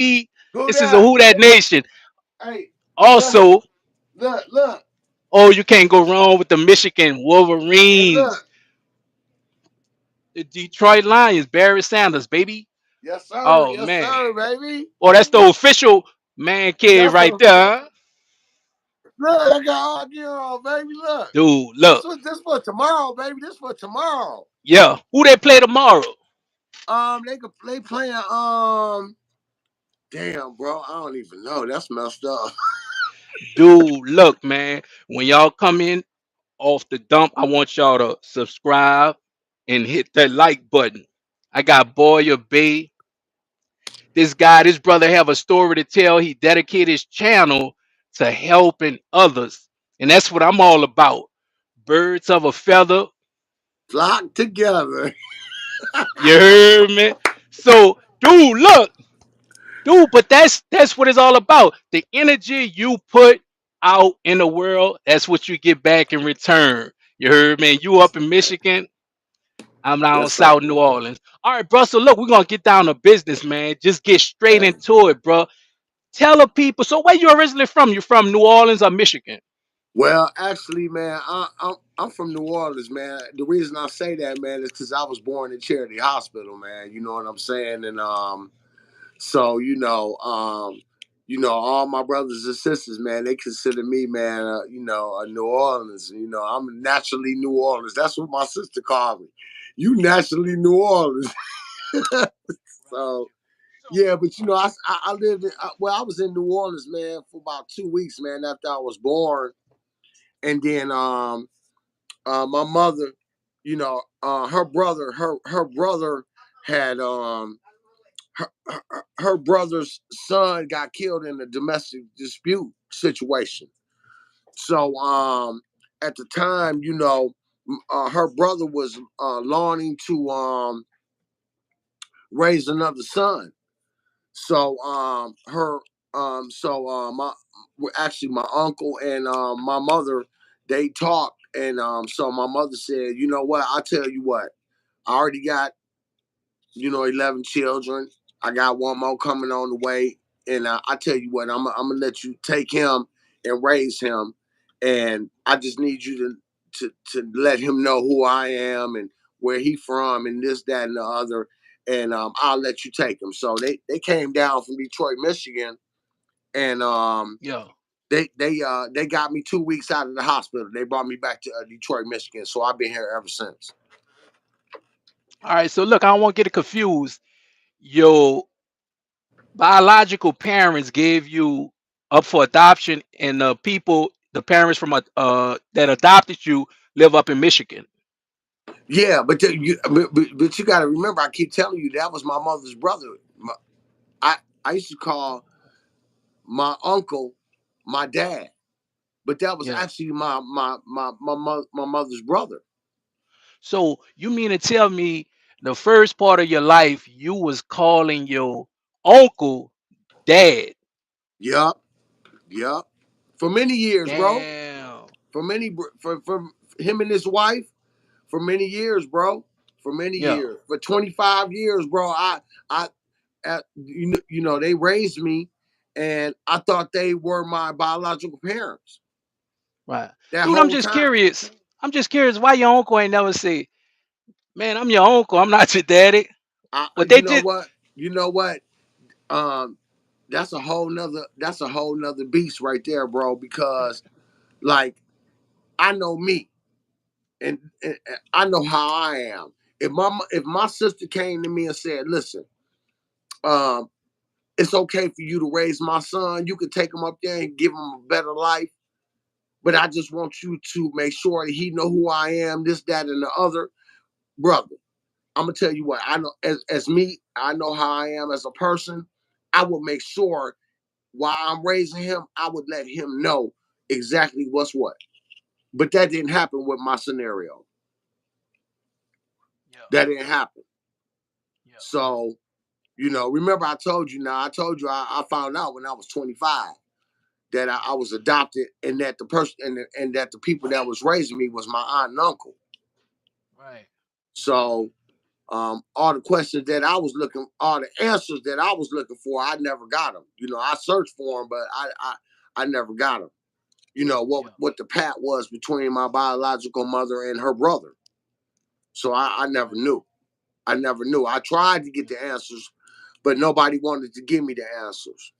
baby. Who This is a that? Who That Nation. Hey, look, Also, look. oh, you can't go wrong with the Michigan Hey, Wolverines, look. the Detroit Lions, Barry Sanders, baby. Oh Yes, man. sir, baby. Oh, that's the official man cave That's right a there, huh? look. I got all gear on, baby. Look. Dude, look. This for tomorrow, baby. This for tomorrow. Yeah. Who they play tomorrow? They playing damn, bro. I don't even know. That's messed up. Dude, look, man. When y'all come in off the dump, I want y'all to subscribe and hit that like button. I got Boya Bay. This guy, this brother have a story to tell. He dedicated his channel to helping others. And that's what I'm all about. Birds of a feather. Flock together. You heard me? So, dude, look, dude, but that's what it's all about. The energy you put out in the world, that's what you get back in return. You heard me? You up in Michigan, I'm down Yes, sir. South New Orleans. All right, bro. So look, we're gonna get down to business, man. Just get straight Okay. into it, bro. Tell the people. So where you originally from? You from New Orleans or Michigan? Well, actually, man, I'm from New Orleans, man. The reason I say that, man, is because I was born in Charity Hospital, man. You know what I'm saying? And so all my brothers and sisters, man, they consider me, man, a New Orleans. You know, I'm naturally New Orleans. That's what my sister called me. You naturally New Orleans. So yeah, but I lived I was in New Orleans, man, for about 2 weeks, man, after I was born, and then my mother, her brother had her brother's son got killed in a domestic dispute situation. So at the time, her brother was longing to raise another son. So her so my actually my uncle and my mother, they talked, and so my mother said, you know what, I tell you what, I already got 11 children. I got one more coming on the way. And I tell you what, I'm going to let you take him and raise him. And I just need you to let him know who I am and where he from and this, that, and the other. And I'll let you take him. So they came down from Detroit, Michigan. And Yeah. they got me 2 weeks out of the hospital. They brought me back to Detroit, Michigan. So I've been here ever since. All right. So look, I don't want to get it confused. Your biological parents gave you up for adoption, and the parents from that adopted you live up in Michigan. Yeah, but you got to remember, I keep telling you that was my mother's brother. I I used to call my uncle my dad, but that was Yeah. actually my mother's brother. So you mean to tell me the first part of your life you was calling your uncle dad? Yup, yup. For many years, bro. Damn. For him and his wife for many years, bro. For many Yeah. years, for 25 years, bro. I they raised me, and I thought they were my biological parents Right. that Dude, I'm whole just time. curious. I'm just curious why your uncle ain't never say, man, I'm your uncle. I'm not your daddy. But they You know did. what? You know what? Um, that's a whole nother beast right there, bro. Because like I know me, and I know how I am. If my sister came to me and said, "Listen, um, it's okay for you to raise my son. You can take him up there and give him a better life, but I just want you to make sure that he know who I am, this, that, and the other, brother." I'm gonna tell you what I know as me. I know how I am as a person. I will make sure while I'm raising him, I would let him know exactly what's what. But that didn't happen with my scenario. Yeah. That didn't happen. Yeah. So, remember I told you I found out when I was 25 that I was adopted, and that the person and that the people that was raising me was my aunt and uncle. Right. So, All the questions that I was looking, all the answers that I was looking for, I never got them. You know, I searched for them, but I never got them. You know Yeah. what the pact was between my biological mother and her brother. So I never Okay. knew. I never knew. I tried to get Yeah. the answers, but nobody wanted to give me the answers.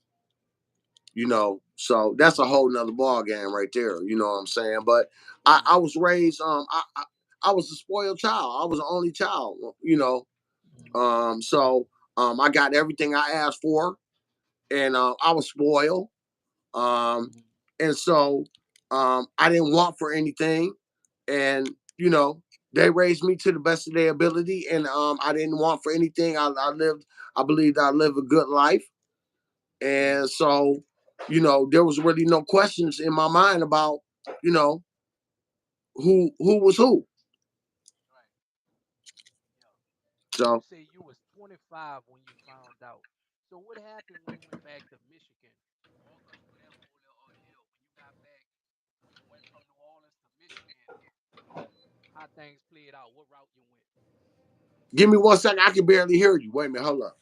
You know, so that's a whole nother ball game right there. You know what I'm saying? But I Mm-hmm. was raised. I was a spoiled child. I was the only child. You know, so I got everything I asked for, and I was spoiled. Um, Mm-hmm. and so I didn't want for anything, and you know they raised me to the best of their ability, and I didn't want for anything. I lived. I believed I lived a good life, Mm-hmm. and so you know there was really no questions in my mind about you know who was who. Right. Yeah. So you So say you was 25 when you found out. So what happened when you went back to Michigan? Walk us through that whole little ordeal. When you got back, went from New Orleans to Michigan, how things played out, what route you went. give me 1 second. I can barely hear you. Wait a minute. Hold up.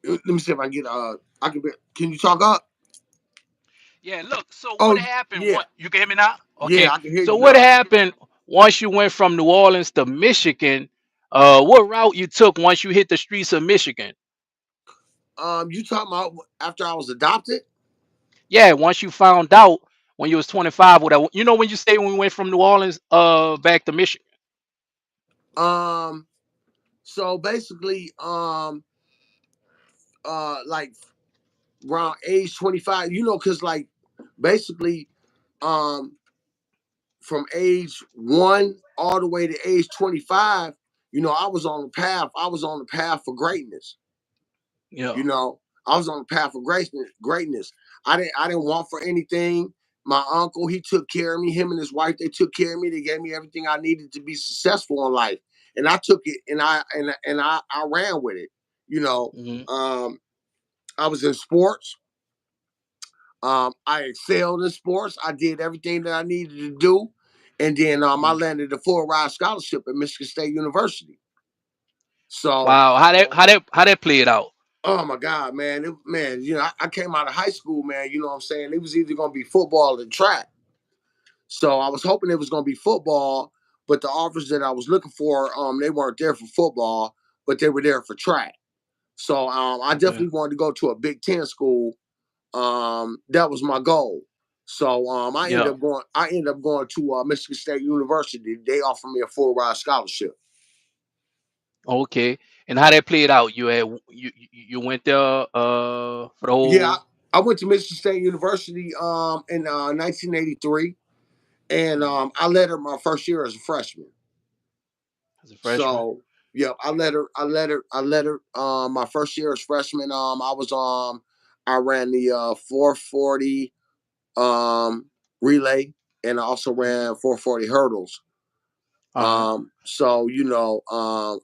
Let me see if I can get. I can. Can you talk up? Yeah, look, so what Oh happened? yeah, What you can hear me now? yeah. Okay. I can hear So you what now. happened once you went from New Orleans to Michigan? What route you took once you hit the streets of Michigan? You talking about after I was adopted? Yeah, once you found out when you was 25, whatever. You know when you say when we went from New Orleans back to Michigan. Um, so basically, like around age 25, you know, cause like basically, um, from age 1 all the way to age 25, you know, I was on the path. I was on the path for greatness. Yeah. You know, I was on the path of greatness. I didn't want for anything. My uncle, he took care of me. Him and his wife, they took care of me. They gave me everything I needed to be successful in life, and I took it and I ran with it. You know, Hmm. um, I was in sports. I excelled in sports. I did everything that I needed to do, and then I landed a full ride scholarship at Michigan State University. So Wow. How that played out? oh my God, man. Man, you know, I came out of high school, man. You know what I'm saying? It was either going to be football or track. So I was hoping it was going to be football, but the offers that I was looking for, they weren't there for football, but they were there for track. So I Okay. definitely wanted to go to a Big Ten school. That was my goal. So Yeah. I ended up going to Michigan State University. They offered me a full ride scholarship. Okay. And how that played out? You went there for the Yeah, whole. I went to Michigan State University in 1983. And Mhm. I led her my first year as a freshman. As a freshman. So yeah, I led her my first year as freshman. I ran the 440 relay, and I also Hmm. ran 440 hurdles. Uh-huh. So you know,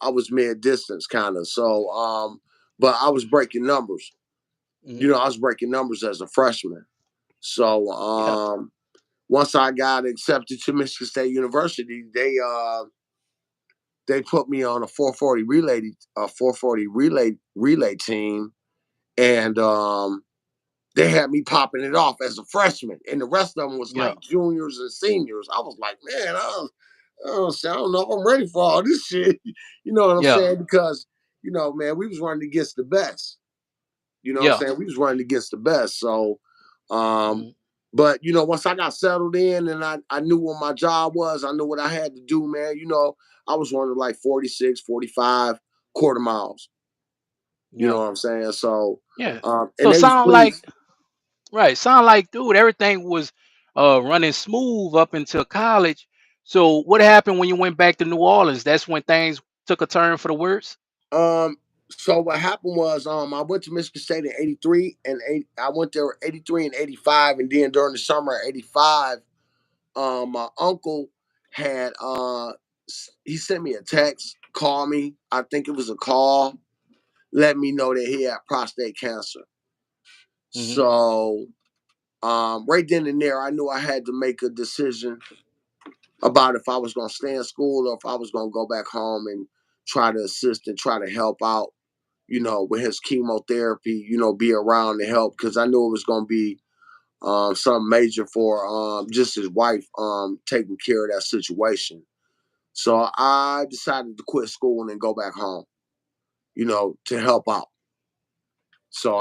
I was mid distance kind of. So but I was breaking numbers. You Hmm. know, I was breaking numbers as a freshman. So Yeah. once I got accepted to Michigan State University, they put me on a 440 relay team, and they had me popping it off as a freshman, and the rest of them was Yeah. like juniors and seniors. I was like, man, I don't know if I'm ready for all this shit. You know what I'm Yeah. saying? Because you know, man, we was running against the best. You know what I'm Yeah. saying? We was running against the best. So, um, Hmm. but you know, once I got settled in and I knew what my job was, I knew what I had to do, man. You know, I was running like 46, 45 quarter miles. You know Yeah. what I'm saying? So, Yeah. and So they was sound like pleased. right. Sound like dude, everything was running smooth up until college. So what happened when you went back to New Orleans? That's when things took a turn for the worse. Um, so what happened was, I went to Michigan State in '83 and I went there 83 and '85, and then during the summer of '85, my uncle had he sent me a text, called me. I think it was a call, let me know that he had prostate cancer. Hmm. So right then and there, I knew I had to make a decision about if I was going to stay in school or if I was going to go back home and try to assist and try to help out, with his chemotherapy, be around to help because I knew it was going to be something major for just his wife taking care of that situation. So I decided to quit school and go back home, to help out. So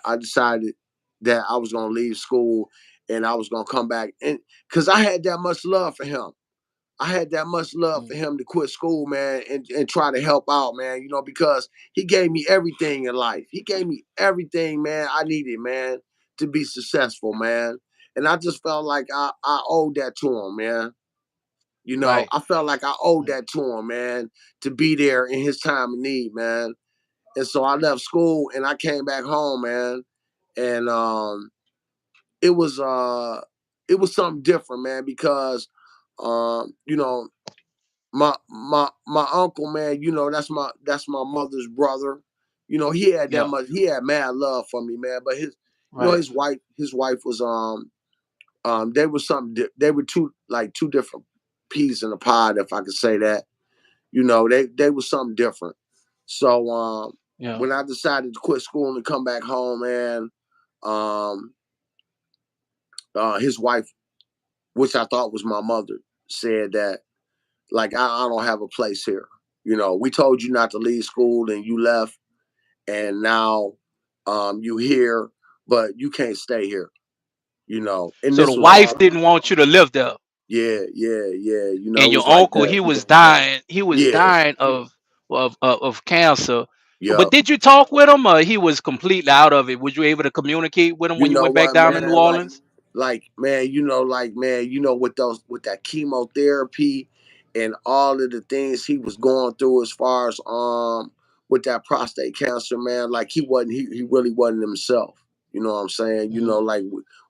I decided that I was going to leave school and I was going to come back. And because I had that much love for him. I had that much love for Mm. him to quit school, man, and try to help out, man, because he gave me everything in life. He gave me everything, man, I needed, man, to be successful, man. And I just felt like I owed that to him, man. Right. I felt like I owed Mm. that to him, man, to be there in his time of need, man. And so I left school and I came back home, man. And it was uh it was something different, man, because um, you know, my uncle, man, that's my mother's brother. Yeah. He had mad love for me, man. But Right. his wife was they were they were two different peas in a pod, if I could say that. They were something different. So Yeah. when I decided to quit school and come back home, man, um his wife, which I thought was my mother, said that, like, I don't have a place here. We told you not to leave school and you left, and now you here, but you can't stay here. And So the this was wife all, didn't want you to live there, yeah, yeah, yeah. It and was your like uncle, that. he was dying. He was Yeah, dying of cancer. yeah. But did you talk with him, or he was completely out of it? Was you able to communicate with him You when you know went back what, down to New man? Orleans? Man, with that chemotherapy and all of the things he was going through as far as with that prostate cancer, man, like he really wasn't himself. You know what I'm saying? Hmm. Like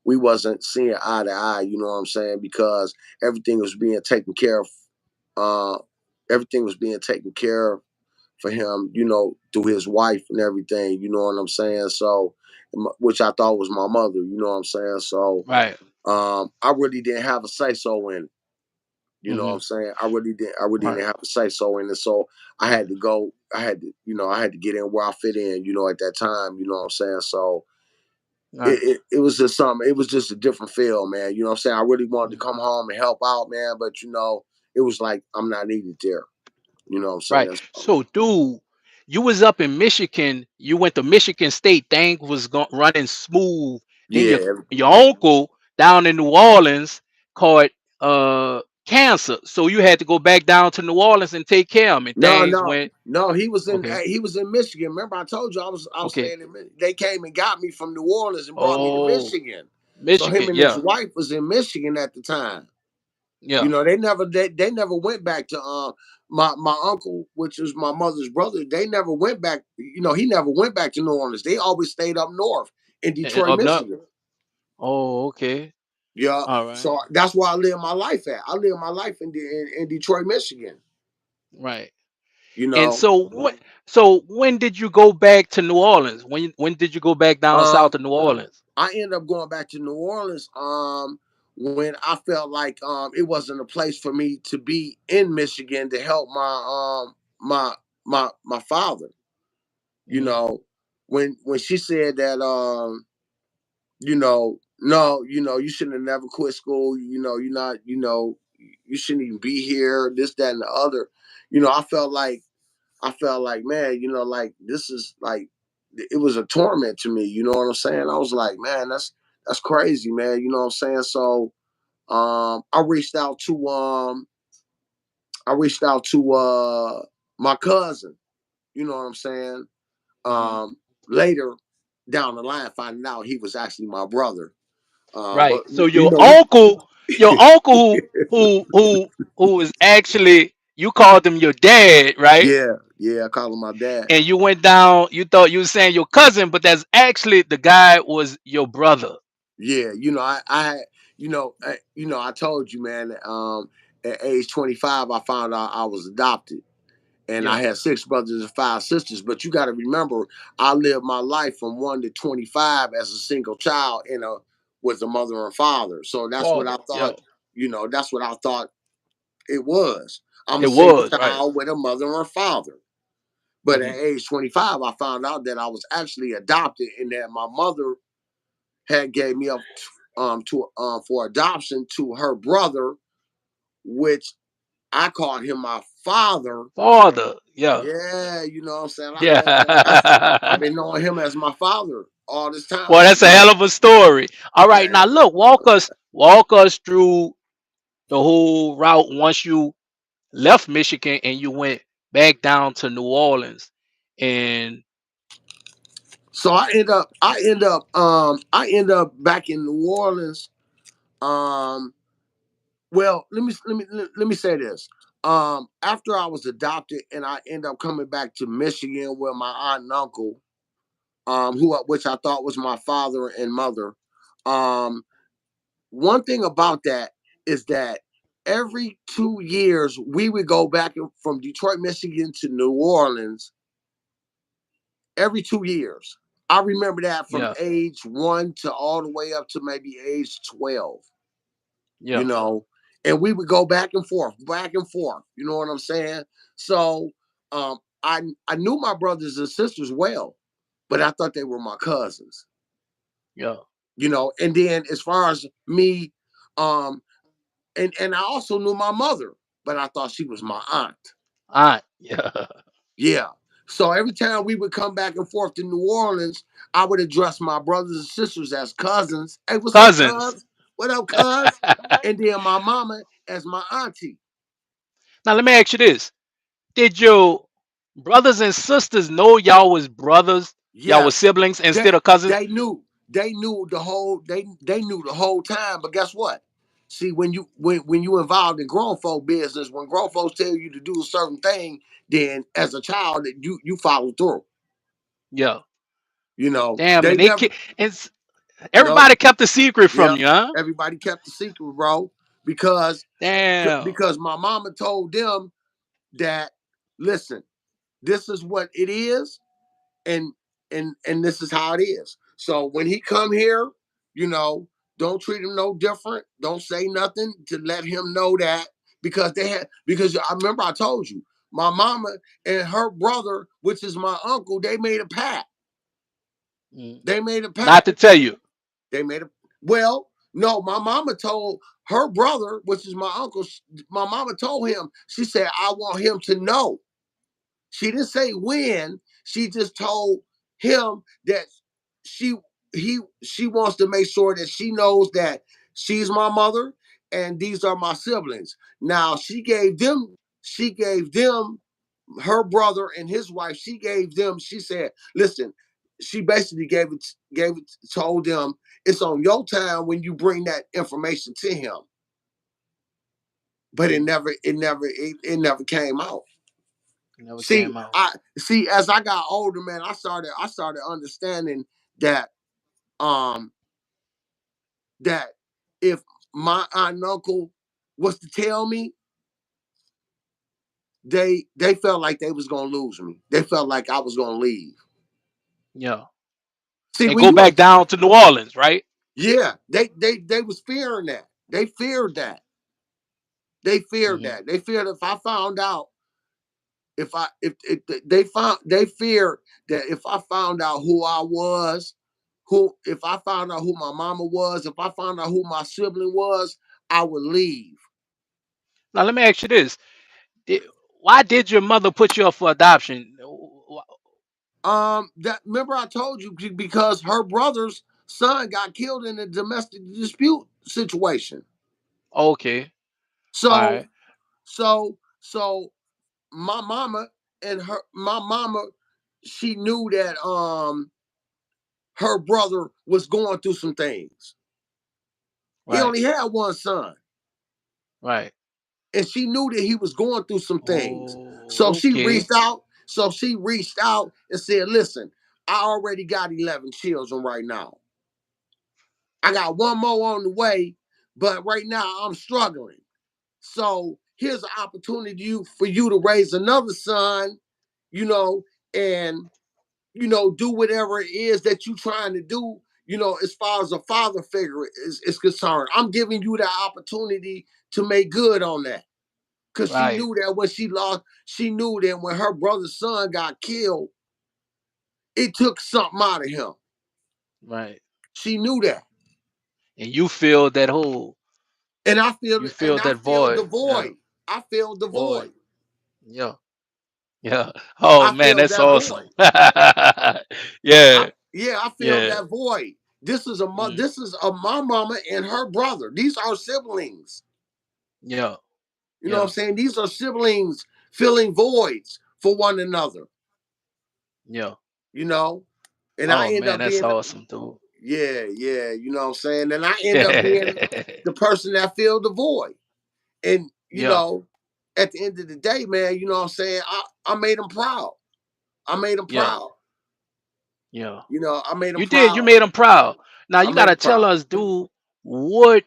we wasn't seeing eye to eye, you know what I'm saying? Because everything was being taken care of, uh everything was being taken care of for him, through his wife and everything, you know what I'm saying? So, which I thought was my mother, you know what I'm saying? So, Right. I really didn't have a say so in it. You know what Hmm. I'm saying? I really didn't Right. have a say so in it. So I had to go, I had to get in where I fit in, at that time, you know what I'm saying? So Right. it was just something, it was just a different feel, man. You know what I'm saying? I really wanted to Mhm. come home and help out, man, but it was like I'm not needed there. You know what I'm Right. saying? So, So, dude, you was up in Michigan. You went to Michigan State. Things was running smooth. Then your yeah, your uncle down in New Orleans caught cancer. So you had to go back down to New Orleans and take care of him. And no, things no, went no. okay. He was in Michigan. Remember, I told you I was Okay. staying in. They came and got me from New Orleans and brought me to Oh, Michigan. So him Michigan. and his Yeah. wife was in Michigan at the time. Yeah. They never went back to my uncle, which is my mother's brother. They never went back. He never went back to New Orleans. They always stayed up north in Detroit, Up north. Michigan. Oh, okay. Yeah. All right. So that's where I live my life at. I live my life in Detroit, Michigan. Right. You And know. so when did you go back to New Orleans? When did you go back down south Um, to New Orleans? I ended up going back to New Orleans when I felt like it wasn't a place for me to be in Michigan to help my father. You Hmm. know, when she said that no, you shouldn't have never quit school, you're not, you shouldn't even be here, this, that, and the other. I felt like, man, like this is like it was a torment to me. You know what I'm saying? I was like, man, that's crazy, man. You know what I'm saying? So I reached out to my cousin. You know what I'm saying? Hmm. Um, later down the line, finding out he was actually my brother. Right. But So you your know, uncle, your uncle who is actually, you called him your dad, right? yeah, yeah, I call him my dad. And you went down. You thought you were saying your cousin, but that's actually the guy was your brother. Yeah, I told you, man. At age 25, I found out I was adopted, and I Yeah. had six brothers and five sisters. But you got to remember, I lived my life from 1 to 25 as a single child with a mother and father. So that's what Father. I Yeah. thought. That's what I thought it was. I'm a It single was right. child with a mother and a father. But at Hmm. age 25, I found out that I was actually adopted and that my mother had gave me up to for adoption to her brother, which I called him my father. Father. Yeah. Yeah, you know what I'm saying? I've Yeah. been knowing him as my father all this Well, time, that's a you hell know? of a story. All right, now Man. look, walk us through the whole route once you left Michigan and you went back down to New Orleans. And So I end up back in New Orleans. Um well, let me say this. After I was adopted and I end up coming back to Michigan with my aunt and uncle, which I thought was my father and mother. Um, One thing about that is that every 2 years we would go back from Detroit, Michigan to New Orleans every 2 years. I remember that from yeah, age 1 to all the way up to maybe age 12, you yeah, know, and we would go back and forth, back and forth. You know what I'm saying? So I knew my brothers and sisters well, but I thought they were my cousins, yeah. you know. And then as far as me, um, and I also knew my mother, but I thought she was my aunt. Aunt. Yeah. Yeah. So every time we would come back and forth to New Orleans, I would address my brothers and sisters as cousins. Hey, what's up, Cousins. cuz? What up, cuz? And then my mama as my auntie. Now let me ask you this. Did your brothers and sisters know y'all was brothers? Y'all was Yes, siblings they instead of cousins? they knew the whole they knew the whole time. But guess what? See, when you involved in grown folk business, when grown folks tell you to do a certain thing, then as a child you follow through. Yeah. You know, Damn, they and they never and no everybody kept the secret from yep. you, huh? Everybody kept the secret, bro, because Damn. my mama told them that listen, this is what it is, and and this is how it is. So when he come here, you know, don't treat him no different. Don't say nothing to let him know that because I remember I told you my mama and her brother, which is my uncle, they made a pact. Mm. They made a Not pact. to tell you. They made a well. No, my mama told her brother, which is my uncle. My mama told him. She said, "I want him to know." She didn't say when. She just told him that she she wants to make sure that she knows that she's my mother and these are my siblings. Now she gave them her brother and his wife. She gave them. She said, "Listen." She basically told them it's on your time when you bring that information to him. But Mm. it never came out. It never See, came out. I see as I got older, man, I started understanding that um that if my aunt and uncle was to tell me, they felt like they was gonna lose me. They felt like I was gonna leave. Yeah. See, And when go you back down to New Orleans, right? yeah, they was fearing that. They feared that. They feared Hmm. that. They feared if I found out if they found they feared that if I found out who I was, who if I found out who my mama was, if I found out who my sibling was, I would leave. Now let me ask you this: Did- Why did your mother put you up for adoption? That remember I told you because her brother's son got killed in a domestic dispute situation. Okay, all So right. so my mama my mama, she knew that her brother was going through some things. He Right, only had one son, right. and she knew that he was going through some things. So Oh, she okay. reached out. So she reached out and said, "Listen, I already got 11 children right now. I got one more on the way, but right now I'm struggling. So here's an opportunity for you to raise another son, you know, and do whatever it is that you're trying to do, as far as a father figure is concerned. I'm giving you the opportunity to make good on that. Cause she Right. knew that when she lost, she knew that when her brother's son got killed, it took something out of him. Right. She knew that. And you feel that whole, And I feel you and feel I that feel the void. Yeah. void. I feel the Void. void. Yeah. Yeah. Oh I man, feel that's that awesome. void. Yeah. I feel Yeah. that void. Mm, This is a my mama and her brother. These are siblings. yeah. You know what Yeah. I'm saying? These are siblings filling voids for one another, Yeah. you know? And I Oh end man, up that's being, awesome, dude. yeah, you know what I'm saying? And I end up being the person that filled the void. And, Yeah. at the end of the day, man, you know what I'm saying? I made them proud. I made them Yeah. proud. Yeah. I made them You did. You proud. made him proud. Now I you made gotta them tell proud. us, dude, what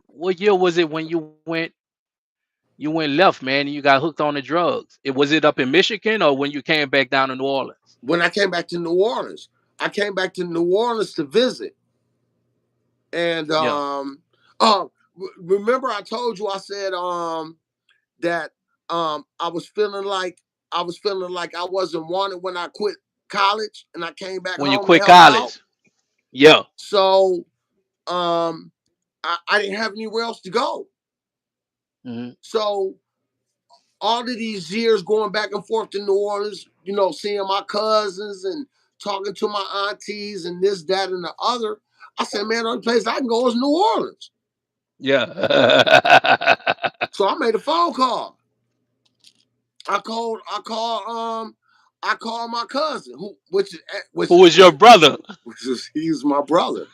what year was it when you went left, man, and you got hooked on the drugs? Was it up in Michigan or when you came back down to New Orleans? When I came back to New Orleans, I came back to New Orleans to visit. And Yeah. um remember I told you I said that I was feeling like I wasn't wanted when I quit college and I came back When you home to quit help out. college. Yeah. So um I didn't have anywhere else to go. Hmm. So all of these years going back and forth to New Orleans, seeing my cousins and talking to my aunties and this, that, and the other, I said, man, the only place I can go is New Orleans. Yeah. So I made a phone call. I called. I called my cousin, Who was your brother? which is he's my brother.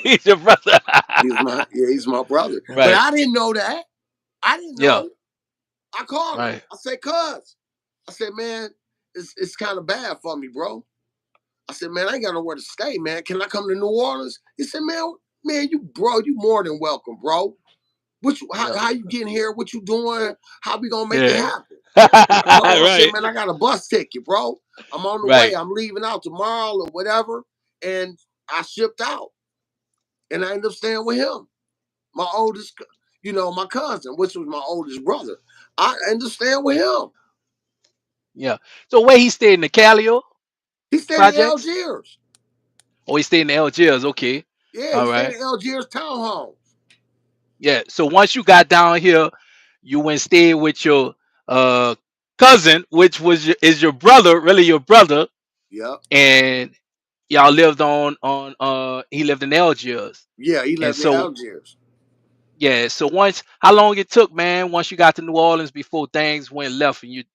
He's your brother. He's my brother. But Right. I didn't know that. I didn't Yeah. know. I called him. Right. I said, "Cuz," I said, "Man, it's kind of bad for me, bro." I said, "Man, I ain't got nowhere to stay, man. Can I come to New Orleans?" He said, "Man, you more than welcome, bro. Yeah. How you getting here? What you doing? How we gonna make it Yeah. happen?" I told him, I said, Right. "Man, I got a bus ticket, bro. I'm on the way. Right. I'm leaving out tomorrow or whatever." And I shipped out, and I ended up staying with him, my oldest, my cousin, which was my oldest brother. I ended up staying with him. Yeah. So where he stayed in the Calio He stayed in projects? Algiers. Or he stayed in the Algiers? Okay. Yeah, he All stayed right. in Algiers townhome. Yeah. So once you got down here, you went stay with your uh cousin, which is your brother, really your brother, Yep. and y'all lived on he lived in Algiers. Yeah, he And lived in so Algiers. yeah, so once how long it took, man, once you got to New Orleans before things went left and you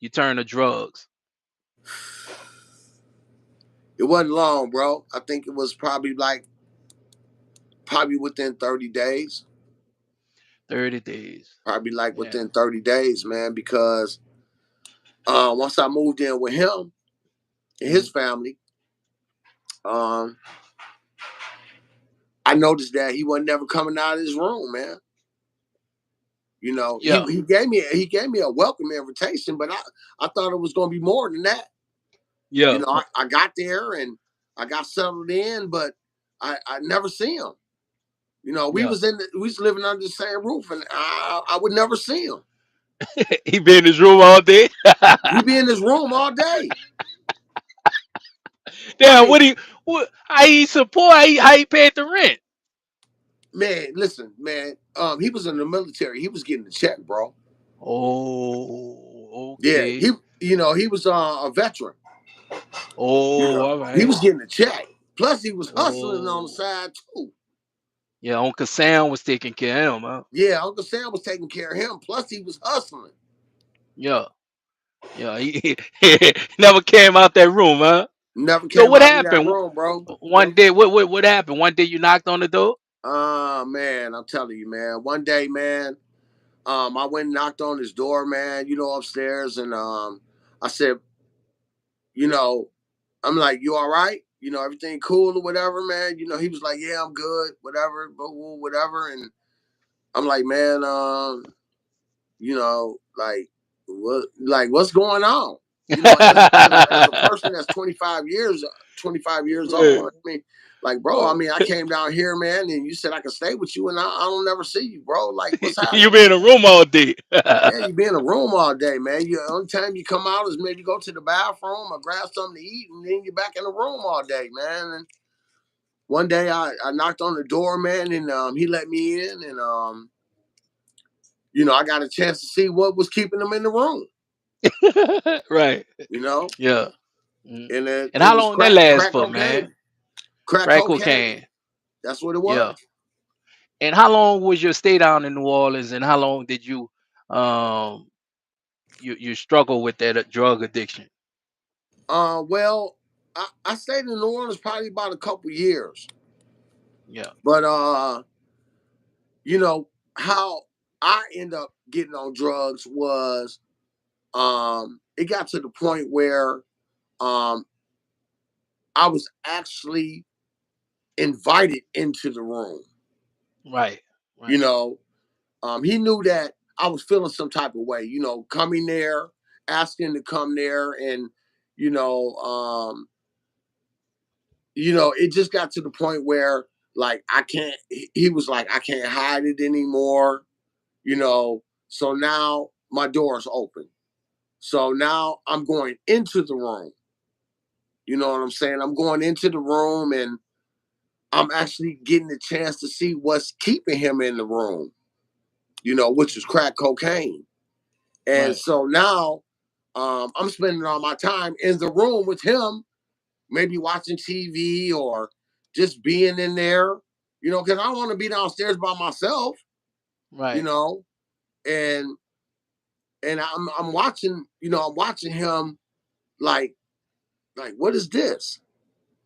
turned to drugs? It wasn't long, bro. I think it was probably within 30 days. 30 days. Probably like Yeah. within 30 days, man, because once I moved in with him and his Hmm. family, um, I noticed that he wasn't never coming out of his room, man. Yeah. He gave me a welcome invitation, but I thought it was gonna be more than that. Yeah. I got there and I got settled in, but I never see him. Yeah. We was living under the same roof, and I would never see him. He been in his room all day. He be in his room all day. I Damn, mean, how he support, how he paid the rent? man, listen, man. He was in the military. He was getting the check, bro. Oh, Yeah, okay. he was a veteran. Oh, all He right. was getting the check. Plus, he was hustling on the Oh, side too. yeah. Uncle Sam was taking care of him, huh? Yeah, Uncle Sam was taking care of him. Plus, he was hustling. Yeah, yeah. He never came out that room, huh? Never So came what out of that happened room, bro. one day? What happened? One day you knocked on the door. Man, I'm telling you, man. One day, man, I went and knocked on his door, man. Upstairs, and I said, you know, I'm like, "You all right? Everything cool or whatever, man." He was like, "Yeah, I'm good, whatever, whatever." And I'm like, "Man, what's going on?" As a person that's 25 25 years Right. old. I mean, like, bro, I mean, I came down here, man, and you said I could stay with you, and I don't never see you, bro. Like, what's You happening? be in a room all day. Yeah, you be in a room all day, man. You only time you come out is maybe go to the bathroom or grab something to eat, and then you're back in the room all day, man. And one day I knocked on the door, man, and he let me in, and I got a chance to see what was keeping him in the room, Right. you know, Yeah. Mhm. and And it how was long that crack last crack for, man? cocaine, crack Crack cocaine. cocaine. That's what it Yeah. was. And how long was your stay down in New Orleans, and how long did you um you struggle with that drug addiction? Well, I stayed in New Orleans probably about a couple years, Yeah. but you know how I end up getting on drugs was it got to the point where um I was actually invited into the room. Right. You Right. know, he knew that I was feeling some type of way. Coming there, asking to come there, and you know, um, it just got to the point where like I can't. He was like, I can't hide it anymore. So now my door is open. So now I'm going into the room. You know what I'm saying? I'm going into the room and I'm actually getting a chance to see what's keeping him in the room, which is crack cocaine. And Right. so now I'm spending all my time in the room with him, maybe watching TV or just being in there, because I don't want to be downstairs by myself, you Right. know, and I'm watching, I'm watching him like what is this?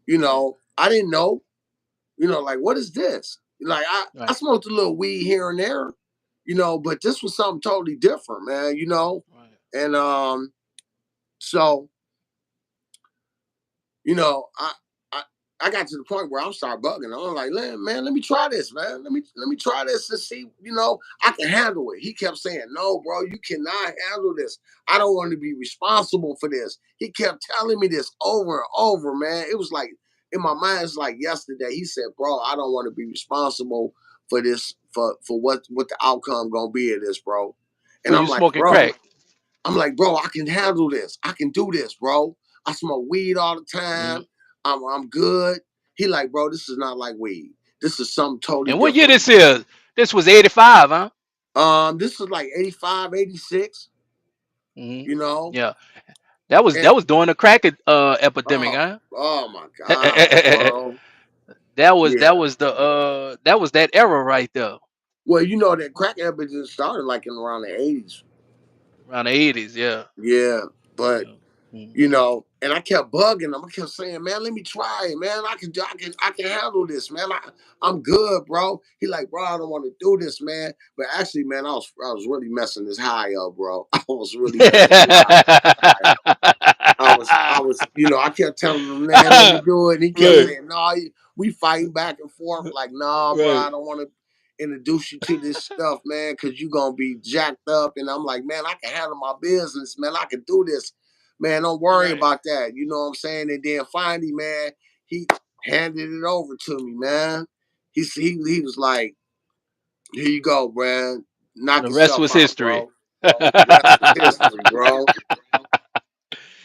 Right. I didn't know, like what is this? Like I Right. smoked a little weed here and there, but this was something totally different, man. Right. And so you know, I I got to the point where I'm start bugging. I'm like, man, let me try this, man. Let me try this and see, I can handle it. He kept saying, no, bro, you cannot handle this. I don't want to be responsible for this. He kept telling me this over and over, man. It was like in my mind, it's like yesterday. He said, bro, I don't want to be responsible for this, for what the outcome gonna be of this, bro. So And you smoking crack? I'm like, bro, I can handle this. I can do this, bro. I smoke weed all the Hmm. time. I'm good. He like, bro, this is not like weed. This is something totally And what year different. this is? This was 85, huh? This is like 85, 86, Hmm. you know? Yeah. That was And during the crack epidemic, oh, huh? oh my God, bro. That Yeah. was that was that era right there, Well, you know that crack epidemic started like in around the 80s. around the 80s. Yeah. Yeah. But Yeah. Mhm. and I kept bugging him. I kept saying, "Man, let me try it, man. I can handle this, man. I'm good, bro." He like, "Bro, I don't want to do this, man." But actually, man, I was really messing this high up, bro. I was really messing it high up. I was, I kept telling him, man, let me do it. And he kept Right. saying, no, we fighting back and forth. Like, nah, bro, Right. I don't want to introduce you to this stuff, man, because you're going to be jacked up. And I'm like, man, I can handle my business, man. I can do this, man. Don't worry Right. about that. You know what I'm saying? And then finally, man, he handed it over to me, man. He was like, here you go, man. Knock The rest yourself was out, history. bro. And The rest is history, bro.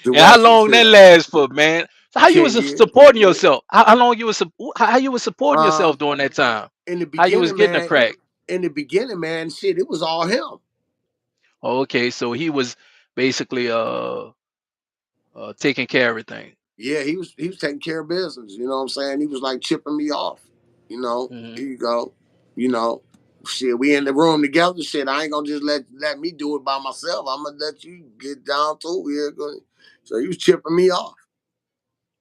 The how rest is long that history. last for, man? So how you 10 was years. supporting yourself? How long you was how you was supporting yourself Um, during that time? in the How you was beginning, getting a man, crack? shit, it was all him. Oh, okay, so he was basically taking care of everything. Yeah, he was taking care of business. You know what I'm saying? He was like chipping me off. Hmm. Here you go. You know, shit, we in the room together. Shit, I ain't gonna just let me do it by myself. I'm gonna let you get down to it. So he was chipping me off,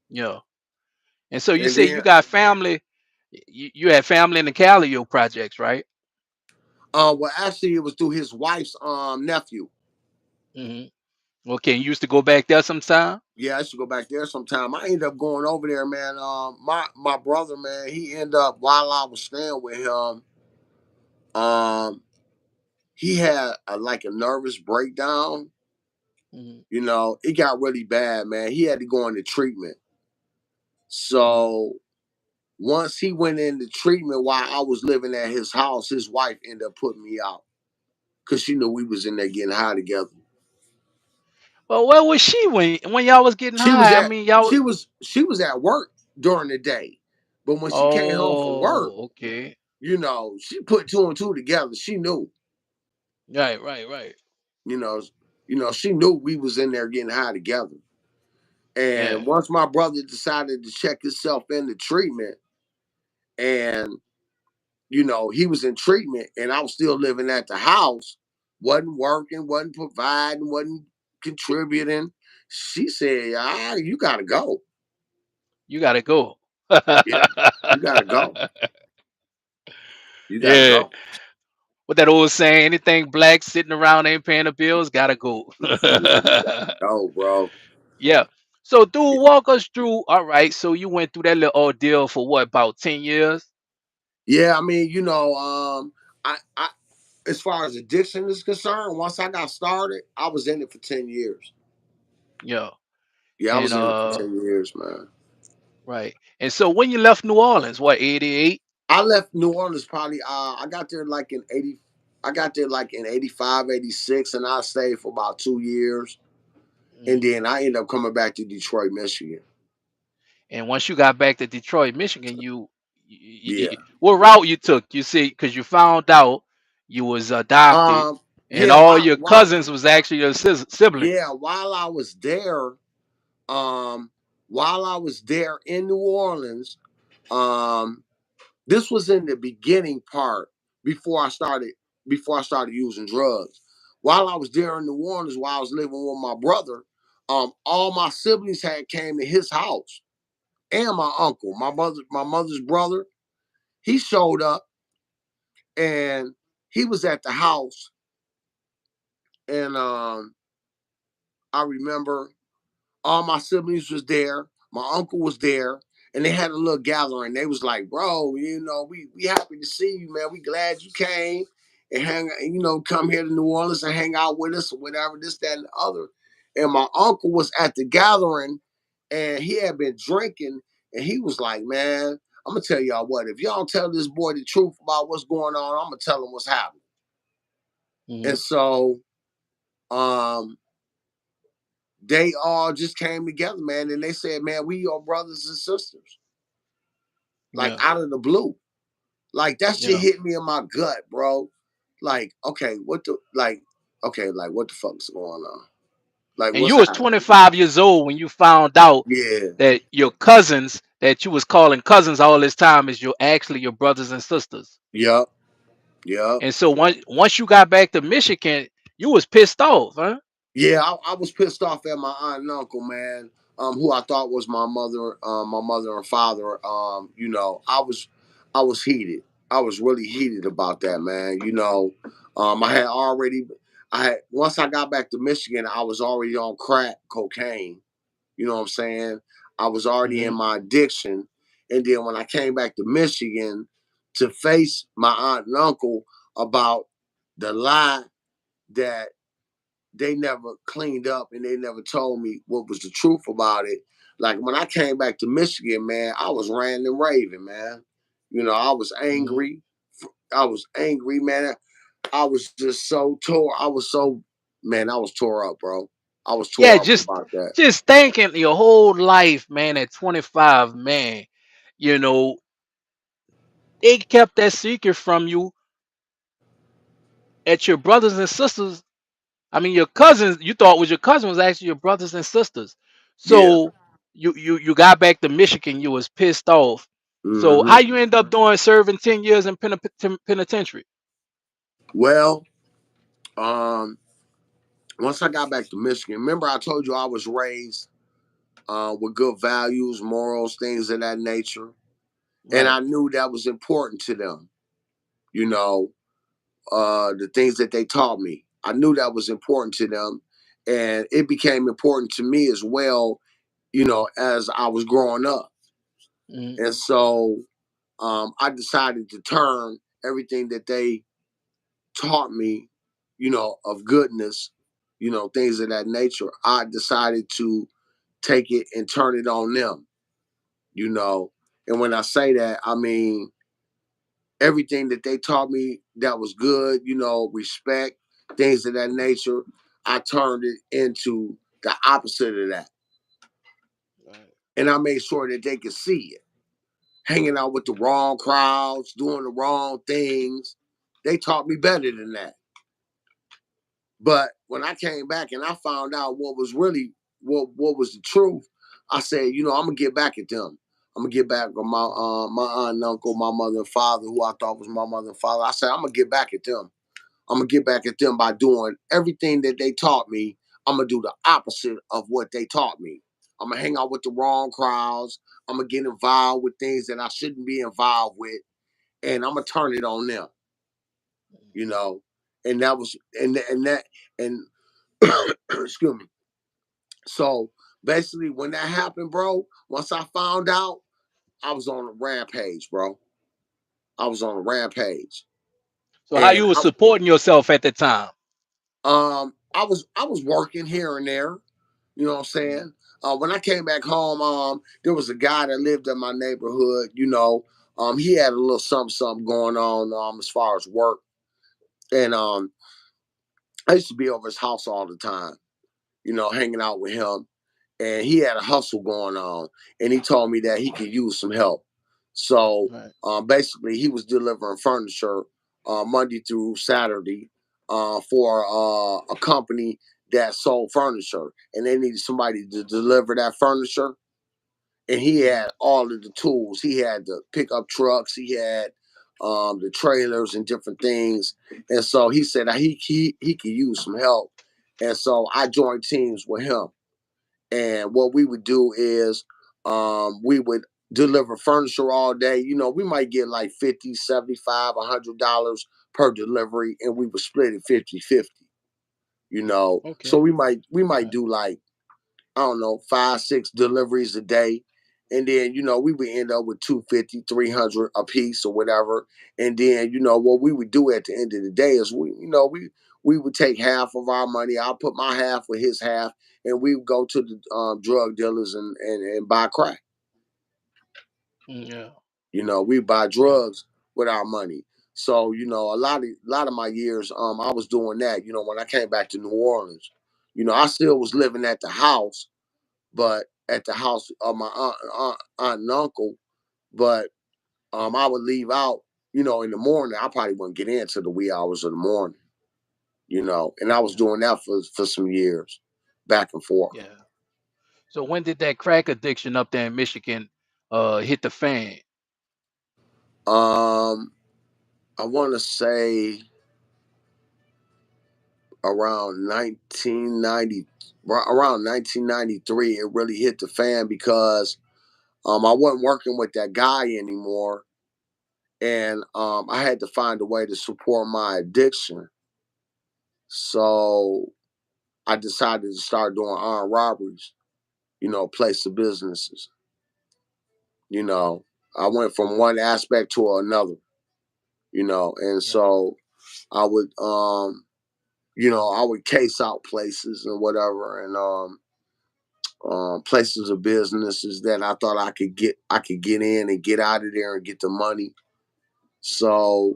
Yeah. And so you and say you then got family. You had family in the Calio projects, right? well, actually, it was through his wife's nephew. Hmm. Okay, you used to go back there sometime. Yeah, I should go back there sometime. I ended up going over there, man. My brother, man, he ended up while I was staying with him. Um, he had like a nervous breakdown. Hmm. It got really bad, man. He had to go into treatment. So once he went into treatment while I was living at his house, his wife ended up putting me out because she knew we was in there getting high together. Well, where was she when y'all was getting She was high? I at mean, y'all. she was at work during the day, but when she came home from work, Oh, okay. she put two and two together. She knew, Right, right, right. you know, she knew we was in there getting high together. Yeah, And once my brother decided to check himself into treatment, and he was in treatment, and I was still living at the house, wasn't working, wasn't providing, wasn't contributing. She said, you gotta go. you gotta go. Yeah, you gotta go. You gotta Yeah. go. What that old saying, anything black sitting around ain't paying the bills, gotta go. You gotta go, bro. Yeah. So, dude, walk us through. All right. So, you went through that little ordeal for what, about 10 years? Yeah, I mean, I as far as addiction is concerned, once I got started, I was in it for 10 years. Yeah. Yeah, I And, was in it for 10 years, man. right. And so, when you left New Orleans, what, 88? I left New Orleans probably. I got there like in 80. I got there like in 85, 86, and I stayed for about 2 years, and Mhm. then I ended up coming back to Detroit, Michigan. And once you got back to Detroit, Michigan, Yeah. what route you took? You see, because you found out you was adopted, and Yeah. all your cousins was actually your siblings. Yeah. While I was there, um, while I was there in New Orleans, um, this was in the beginning part before I started before I started using drugs. While I was there in New Orleans, while I was living with my brother, all my siblings had came to his house, and my uncle, my mother's brother, he showed up, and he was at the house, and I remember all my siblings was there. My uncle was there, and they had a little gathering. They was like, "Bro, we happy to see you, man. We glad you came and come here to New Orleans and hang out with us or whatever, this, that, and the other." And my uncle was at the gathering, and he had been drinking, and he was like, "Man, I'm gonna tell y'all what. If y'all don't tell this boy the truth about what's going on, I'm gonna tell him what's happening." Hmm. And so, um, they all just came together, man, and they said, "Man, we your brothers and sisters." Like Yeah, out of the blue, like that shit yeah. hit me in my gut, bro. Like, okay, like what the fuck's going on? Like, And what's you was happening? 25 years old when you found out Yeah, that your cousins that you was calling cousins all this time is your actually your brothers and sisters. yup, yup. And so once you got back to Michigan, you was pissed off, huh? Yeah, I was pissed off at my aunt and uncle, man, who I thought was my mother and father. I was heated. I was really heated about that, man. I had already, I had once I got back to Michigan, I was already on crack cocaine. You know what I'm saying? I was already in Hmm. my addiction, and then when I came back to Michigan to face my aunt and uncle about the lie that they never cleaned up and they never told me what was the truth about it. Like when I came back to Michigan, man, I was ranting and raving, man. I was Hmm. angry. I was angry, man. I was just so tore. I was so, man, I was tore up, bro. I was Yeah, tore up just about that. just thinking your whole life, man, at 25, man, you know, they kept that secret from you at your brothers and sisters. I mean, your cousins, you thought was your cousin was actually your brothers and sisters. Yeah. So you got back to Michigan, you was pissed off. So Hmm. how you end up doing serving 10 years in penitentiary? Well, um, once I got back to Michigan, remember I told you I was raised with good values, morals, things of that nature. And Right. I knew that was important to them. You know, the things that they taught me. I knew that was important to them. And it became important to me as well, as I was growing up. Hmm. And so I decided to turn everything that they taught me, of goodness, things of that nature. I decided to take it and turn it on them. you know. And when I say that, I mean everything that they taught me that was good, respect, things of that nature. I turned it into the opposite of that. Right. And I made sure that they could see it. Hanging out with the wrong crowds, doing the wrong things. They taught me better than that. But when I came back and I found out what was really what was the truth, I said, I'm gonna get back at them. I'm gonna get back with my aunt and uncle, my mother and father, who I thought was my mother and father. I said, I'm gonna get back at them. I'm gonna get back at them by doing everything that they taught me. I'm gonna do the opposite of what they taught me. I'm gonna hang out with the wrong crowds. I'm gonna get involved with things that I shouldn't be involved with, and I'm gonna turn it on them. You know, and that was and that and excuse me. So basically, when that happened, bro, once I found out, I was on a rampage, bro. I was on a rampage, So how and you was supporting yourself at the time? I was working here and there. You know what I'm Mm. saying? When I came back home, there was a guy that lived in my neighborhood. He had a little something going on as far as work, and I used to be over his house all the time. Hanging out with him, and he had a hustle going on, and he told me that he could use some help. So Right. basically, he was delivering furniture Monday through Saturday for a company that sold furniture, and they needed somebody to deliver that furniture. And he Mm-hmm. had all of the tools. He had the pickup trucks. He had the trailers and different things. And so he said that he could use some help. And so I joined teams with him. And what we would do is we would deliver furniture all day. We might get like 50, 75, $100 per delivery, and we would split it 50-50. So Okay. we might Right. do like, I don't know, 5, 6 deliveries a day. And then, we would end up with 250, 300 a piece or whatever. And then, what we would do at the end of the day is we would take half of our money. I'll put my half with his half, and we would go to the drug dealers and buy crack. Yeah. We buy Yeah. drugs with our money. So, a lot of my years, I was doing that. When I came back to New Orleans, I still was living at the house, but at the house of my aunt and uncle. But I would leave out, in the morning. I probably wouldn't get in till the wee hours of the morning, and I was Yeah. doing that for some years, back and forth. Yeah. So when did that crack addiction up there in Michigan hit the fan? Um, I want to say around 1990, around 1993, it really hit the fan because I wasn't working with that guy anymore, and I had to find a way to support my addiction. So I decided to start doing armed robberies, place of businesses. You know, I went from one aspect to another, and Yeah. so I would, I would case out places and whatever, and places of businesses that I thought I could get in and get out of there and get the money. So,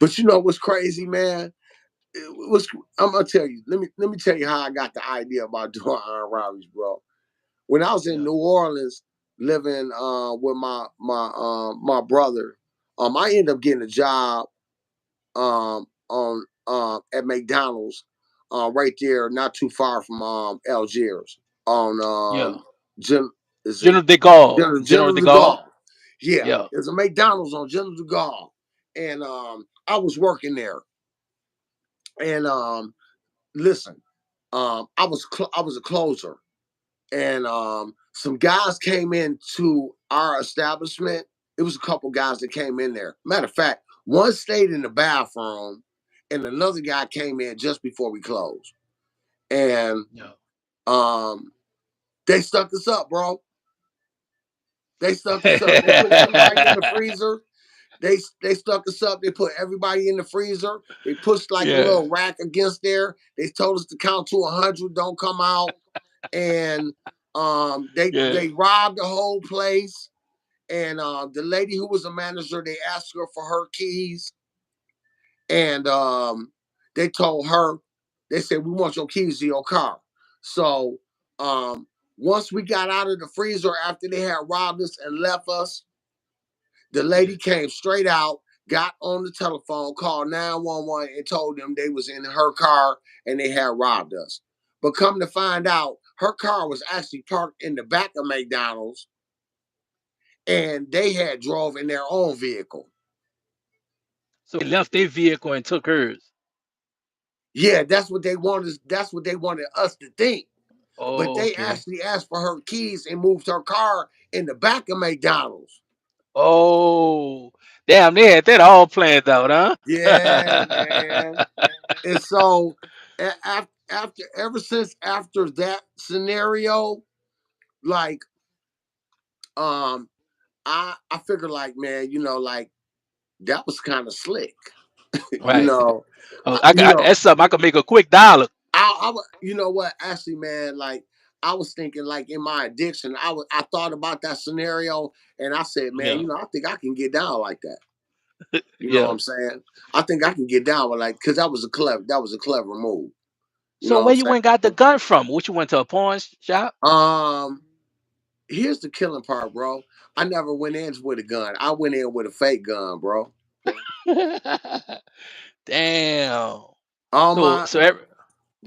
but what's crazy, man? It was I'm gonna tell you. Let me tell you how I got the idea about doing armed robberies, bro. When I was in Yeah. New Orleans living with my brother, I ended up getting a job on at McDonald's right there, not too far from Algiers on Yeah. Gen, is it General de Gaulle. General General de de Gaulle. Gaulle? Yeah, Yeah. there's a McDonald's on General de Gaulle, and I was working there, and listen, I was a closer, and some guys came into our establishment. It was a couple guys that came in there. Matter of fact, one stayed in the bathroom, and another guy came in just before we closed. And Yeah. um, they stuck us up, bro. They stuck us up. They put everybody in the freezer. They stuck us up. They put everybody in the freezer. They pushed like a Yeah. little rack against there. They told us to count to 100. Don't come out. And Yeah. They robbed the whole place, and the lady who was a manager, they asked her for her keys, and they told her, they said, we want your keys to your car. So um, once we got out of the freezer after they had robbed us and left us, the Yeah. lady came straight out, got on the telephone, called 911, and told them they was in her car and they had robbed us. But come to find out, her car was actually parked in the back of McDonald's, and they had drove in their own vehicle. So they left their vehicle and took hers. Yeah, that's what they wanted. That's what they wanted us to think. But Oh, they okay. actually asked for her keys and moved her car in the back of McDonald's. Oh, damn, they had that all planned out, Yeah, huh? man. And so after ever since after that scenario, like I figured like, man, like that was kind of slick. you Right. know, Oh, I, you know, that's something I could make a quick $1. you know what? Actually, man, like I was thinking, like in my addiction, I thought about that scenario, and I said, man, Yeah. I think I can get down like that. You know what Yeah. I'm saying? I think I can get down with like, because that was a clever move. You So know what where I'm you saying? went got the gun from? What you went to a pawn shop? Um, Here's the killing part, bro. I never went in with a gun. I went in with a fake gun, bro. Damn. All So my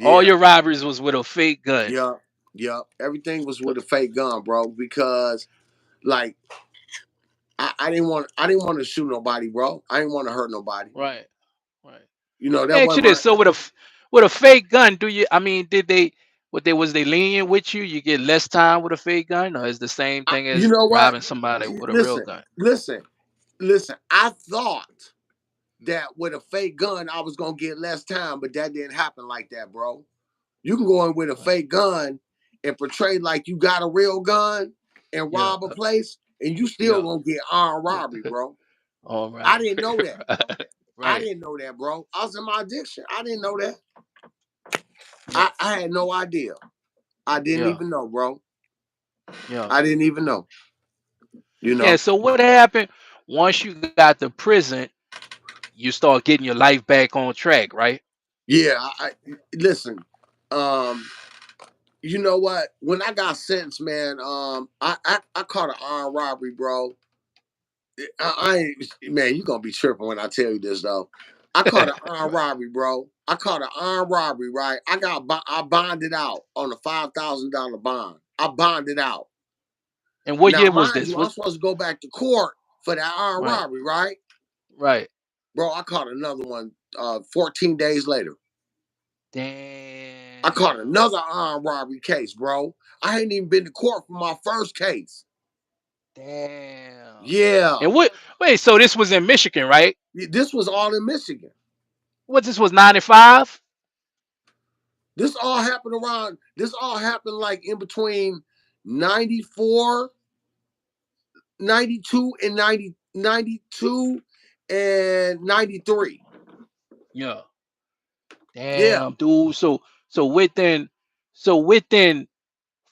all Yeah, your robberies was with a fake gun. yeah, yeah. Everything was So- with a fake gun, bro. Because like I didn't want to shoot nobody, bro. I didn't want to hurt nobody. Right. Right. Let That me ask you wasn't my. this. So with a fake gun, do you? I mean, did they? What they was they lenient with you? You get less time with a fake gun, or is the same thing You as know what? robbing somebody with a real Listen, gun? listen, listen. I thought that with a fake gun I was gonna get less time, but that didn't happen like that, bro. You can go in with a Right. fake gun and portray like you got a real gun and Yeah. rob a place, and you still Yeah. gonna get armed robbery, bro. All I right. didn't know that. I Right. didn't know that, bro. I was in my addiction. I didn't know that. Yeah. I had no idea. I didn't Yeah. even know, bro. Yeah. I didn't even know. You Yeah. know. So what happened once you got to prison? You start getting your life back on track, right? Yeah. Listen. Um. You know what? When I got sentenced, man, I caught an armed robbery, bro. I ain't, man, you gonna be tripping when I tell you this though. I caught an armed Right. robbery, bro. I caught an armed robbery, right? I bonded out on a $5,000 bond. I bonded out. And what Now, year was mind this? you, I'm Was supposed to go back to court for that armed right. robbery, right? Right. Bro, I caught another one 14 days later. I caught Damn. another armed robbery case, bro. I hadn't even been to court for my first case. Damn. Yeah. And what? Wait. So this was in Michigan, right? This was all in Michigan. What this was 95? This all happened like in between 94, 92, and 92 and 93. Yeah. Yeah. Damn, dude. So within within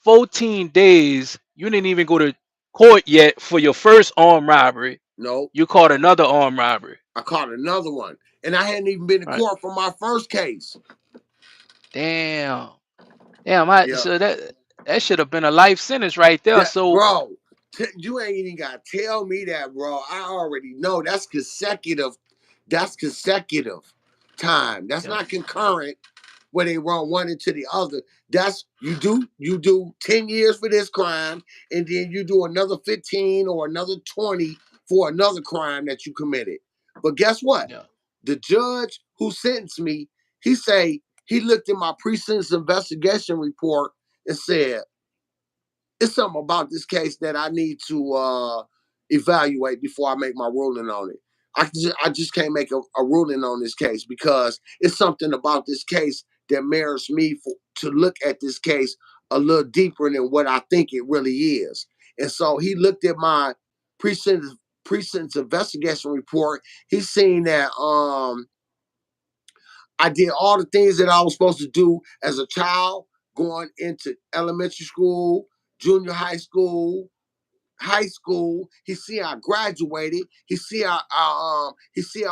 14 days, you didn't even go to court yet for your first armed robbery. No, You caught another armed robbery. I caught another one. And I hadn't even been to Right. court for my first case. Damn. Damn, I Yeah. so that should have been a life sentence right there. That So bro, you ain't even gotta tell me that, bro. I already know that's consecutive. That's consecutive time. That's yeah, not concurrent where they run one into the other. That's you do 10 years for this crime, and then you do another 15 or another 20 for another crime that you committed. But guess what? yeah, The judge who sentenced me, he looked at my pre-sentence investigation report and said, it's something about this case that I need to evaluate before I make my ruling on it. I just can't make a ruling on this case because it's something about this case that merits me to look at this case a little deeper than what I think it really is. And so he looked at my pre-sentence investigation report. He's seen that I did all the things that I was supposed to do as a child, going into elementary school, junior high school. He see I graduated. He see I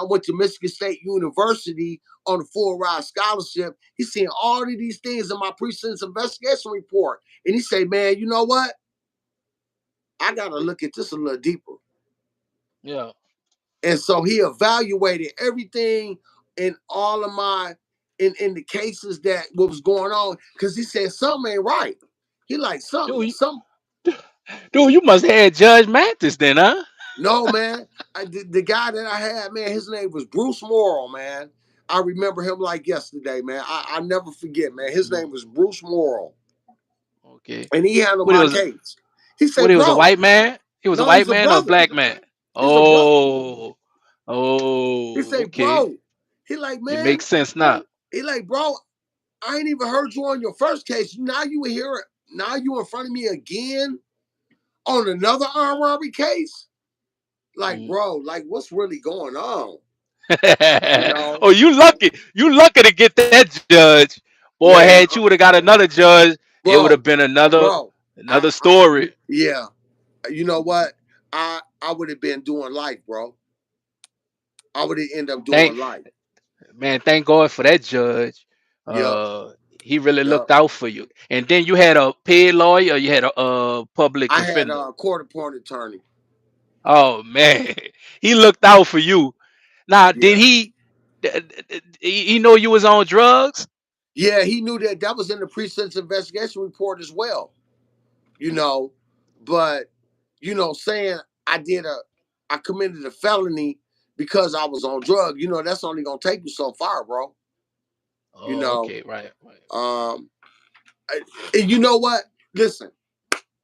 went to Michigan State University on a full ride scholarship. He's seeing all of these things in my pre-sentence investigation report. And he say, man, you know what? I gotta look at this a little deeper. Yeah. And so he evaluated everything in all of my in the cases that what was going on because he said something ain't right. He like Dude, some dude, you must have had Judge Mathis then, huh? no man. The guy that I had, man, his name was Bruce Morrill, man. I remember him like yesterday, man. I never forget, man. His Mhm. name was Bruce Morrill, Okay. and he handled What it my was? case. He What said, it was a bro, white man? He was a no, white he's a man or a brother. black man? He's a brother. Oh, He oh, said, okay. bro. He like, It man. makes sense now. He like, bro. I ain't even heard you on your first case. Now you here. Now you in front of me again on another armed robbery case. Like, Mhm. bro, like what's really going on? You know, Oh, you lucky. You lucky to get that judge. Boy, had man, you would have got another judge, it would have bro, been bro. another story. Yeah. You know what? I would have been doing life, bro. I would have ended up Thank doing life. Man, thank God for that judge. Yep. He really Yep. looked out for you. And then you had a paid lawyer, or you had a public I had defender. a court appointed attorney. Oh man, he looked out for you. Now, did Yeah. he know you was on drugs? Yeah, he knew that that was in the pre-sentence investigation report as well. You know, but saying I did a I committed a felony because I was on drugs, that's only gonna take you so far, bro. You Oh, know, okay, right, right. um, and you know what? Listen,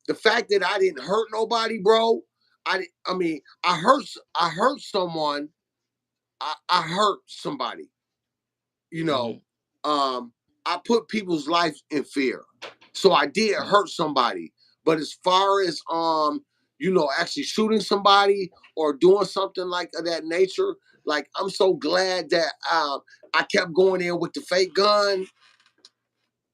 the fact that I didn't hurt nobody, bro. I mean, I hurt someone. I hurt somebody. You know, Hmm. um, I put people's lives in fear. So I did hurt somebody. But as far as actually shooting somebody or doing something like of that nature, like I'm so glad that I kept going in with the fake gun,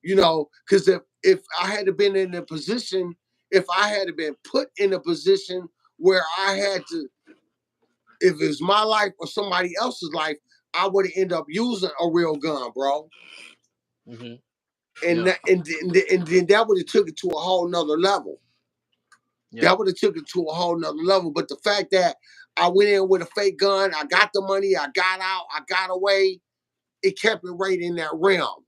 because if I had been in a position, if I had been put in a position where I had to, if it was my life or somebody else's life, I would have ended up using a real gun, bro. Hmm. and Yeah, that, and then that would have took it to a whole nother level. yeah. That would have took it to a whole nother level. But the fact that I went in with a fake gun, I got the money, I got out, I got away, it kept it right in that realm.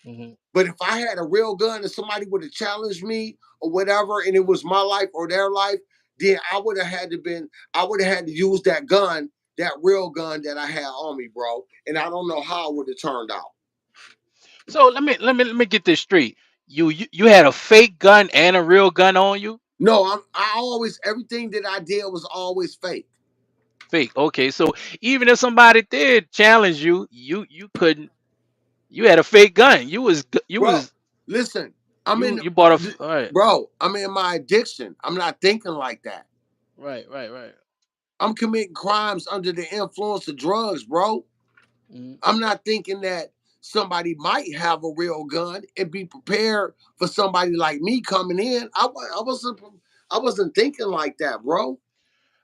Hmm. But if I had a real gun and somebody would have challenged me or whatever, and it was my life or their life, then I would have had to use that gun, that real gun that I had on me, bro. And I don't know how it would have turned out. So let me get this straight. You had a fake gun and a real gun on you? No, I always everything that I did was always fake. Fake. Okay, so even if somebody did challenge you, you couldn't. You had a fake gun. You Bro, was listen, I'm in, you bought all right, bro, I'm in my addiction. I'm not thinking like that. right, right, right. I'm committing crimes under the influence of drugs, bro. Mhm. I'm not thinking that somebody might have a real gun and be prepared for somebody like me coming in. I wasn't thinking like that, bro.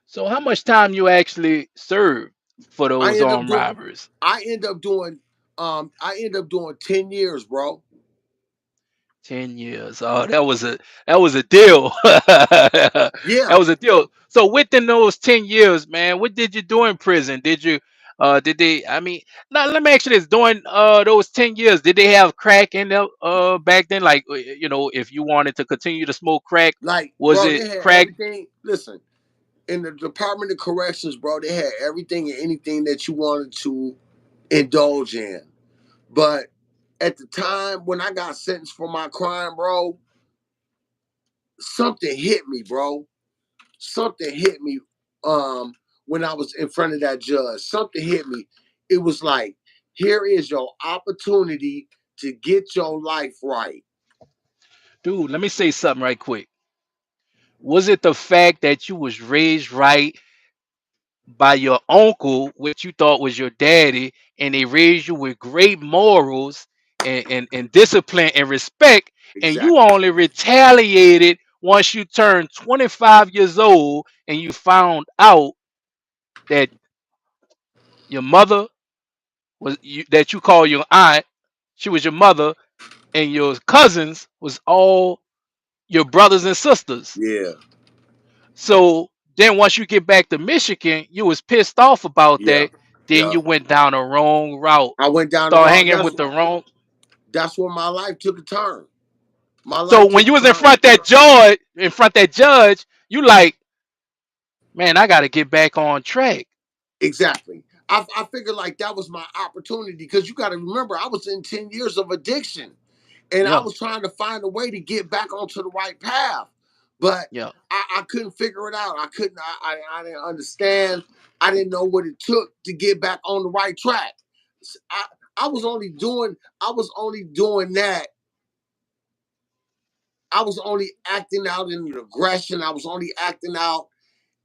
So how much time you actually served for I those end up armed doing robberies? I end up doing 10 years, bro. 10 years. Oh, that was a deal. That Yeah, was a deal. So within those 10 years, man, what did you do in prison? Did they? I mean, now let me ask you this: during those 10 years, did they have crack in there back then? Like if you wanted to continue to smoke crack, like, was bro, it they had crack? everything. Listen, in the Department of Corrections, bro, they had everything and anything that you wanted to indulge in. But at the time when I got sentenced for my crime, bro, something hit me, bro. Something hit me when I was in front of that judge. Something hit me. It was like, here is your opportunity to get your life right. Dude, let me say something right quick. Was it the fact that you was raised right by your uncle, which you thought was your daddy, and they raised you with great morals, and discipline and respect, and you Exactly. only retaliated once you turned 25 years old and you found out that your mother was you, that you call your aunt, she was your mother, and your cousins was all your brothers and sisters. Yeah. So then once you get back to Michigan, you was pissed off about Yeah. that. Then Yeah. you went down the wrong route. I went down the Start road. hanging with the wrong. That's when my life took a turn. My So life when took you a was in turn. front that judge, you like, man, I got to get back on track. Exactly. I figured like that was my opportunity because you got to remember I was in 10 years of addiction and I Yeah, was trying to find a way to get back onto the right path, but yeah, I couldn't figure it out. I couldn't. I didn't understand. I didn't know what it took to get back on the right track. I I was only doing. I was only doing that. I was only acting out in aggression. I was only acting out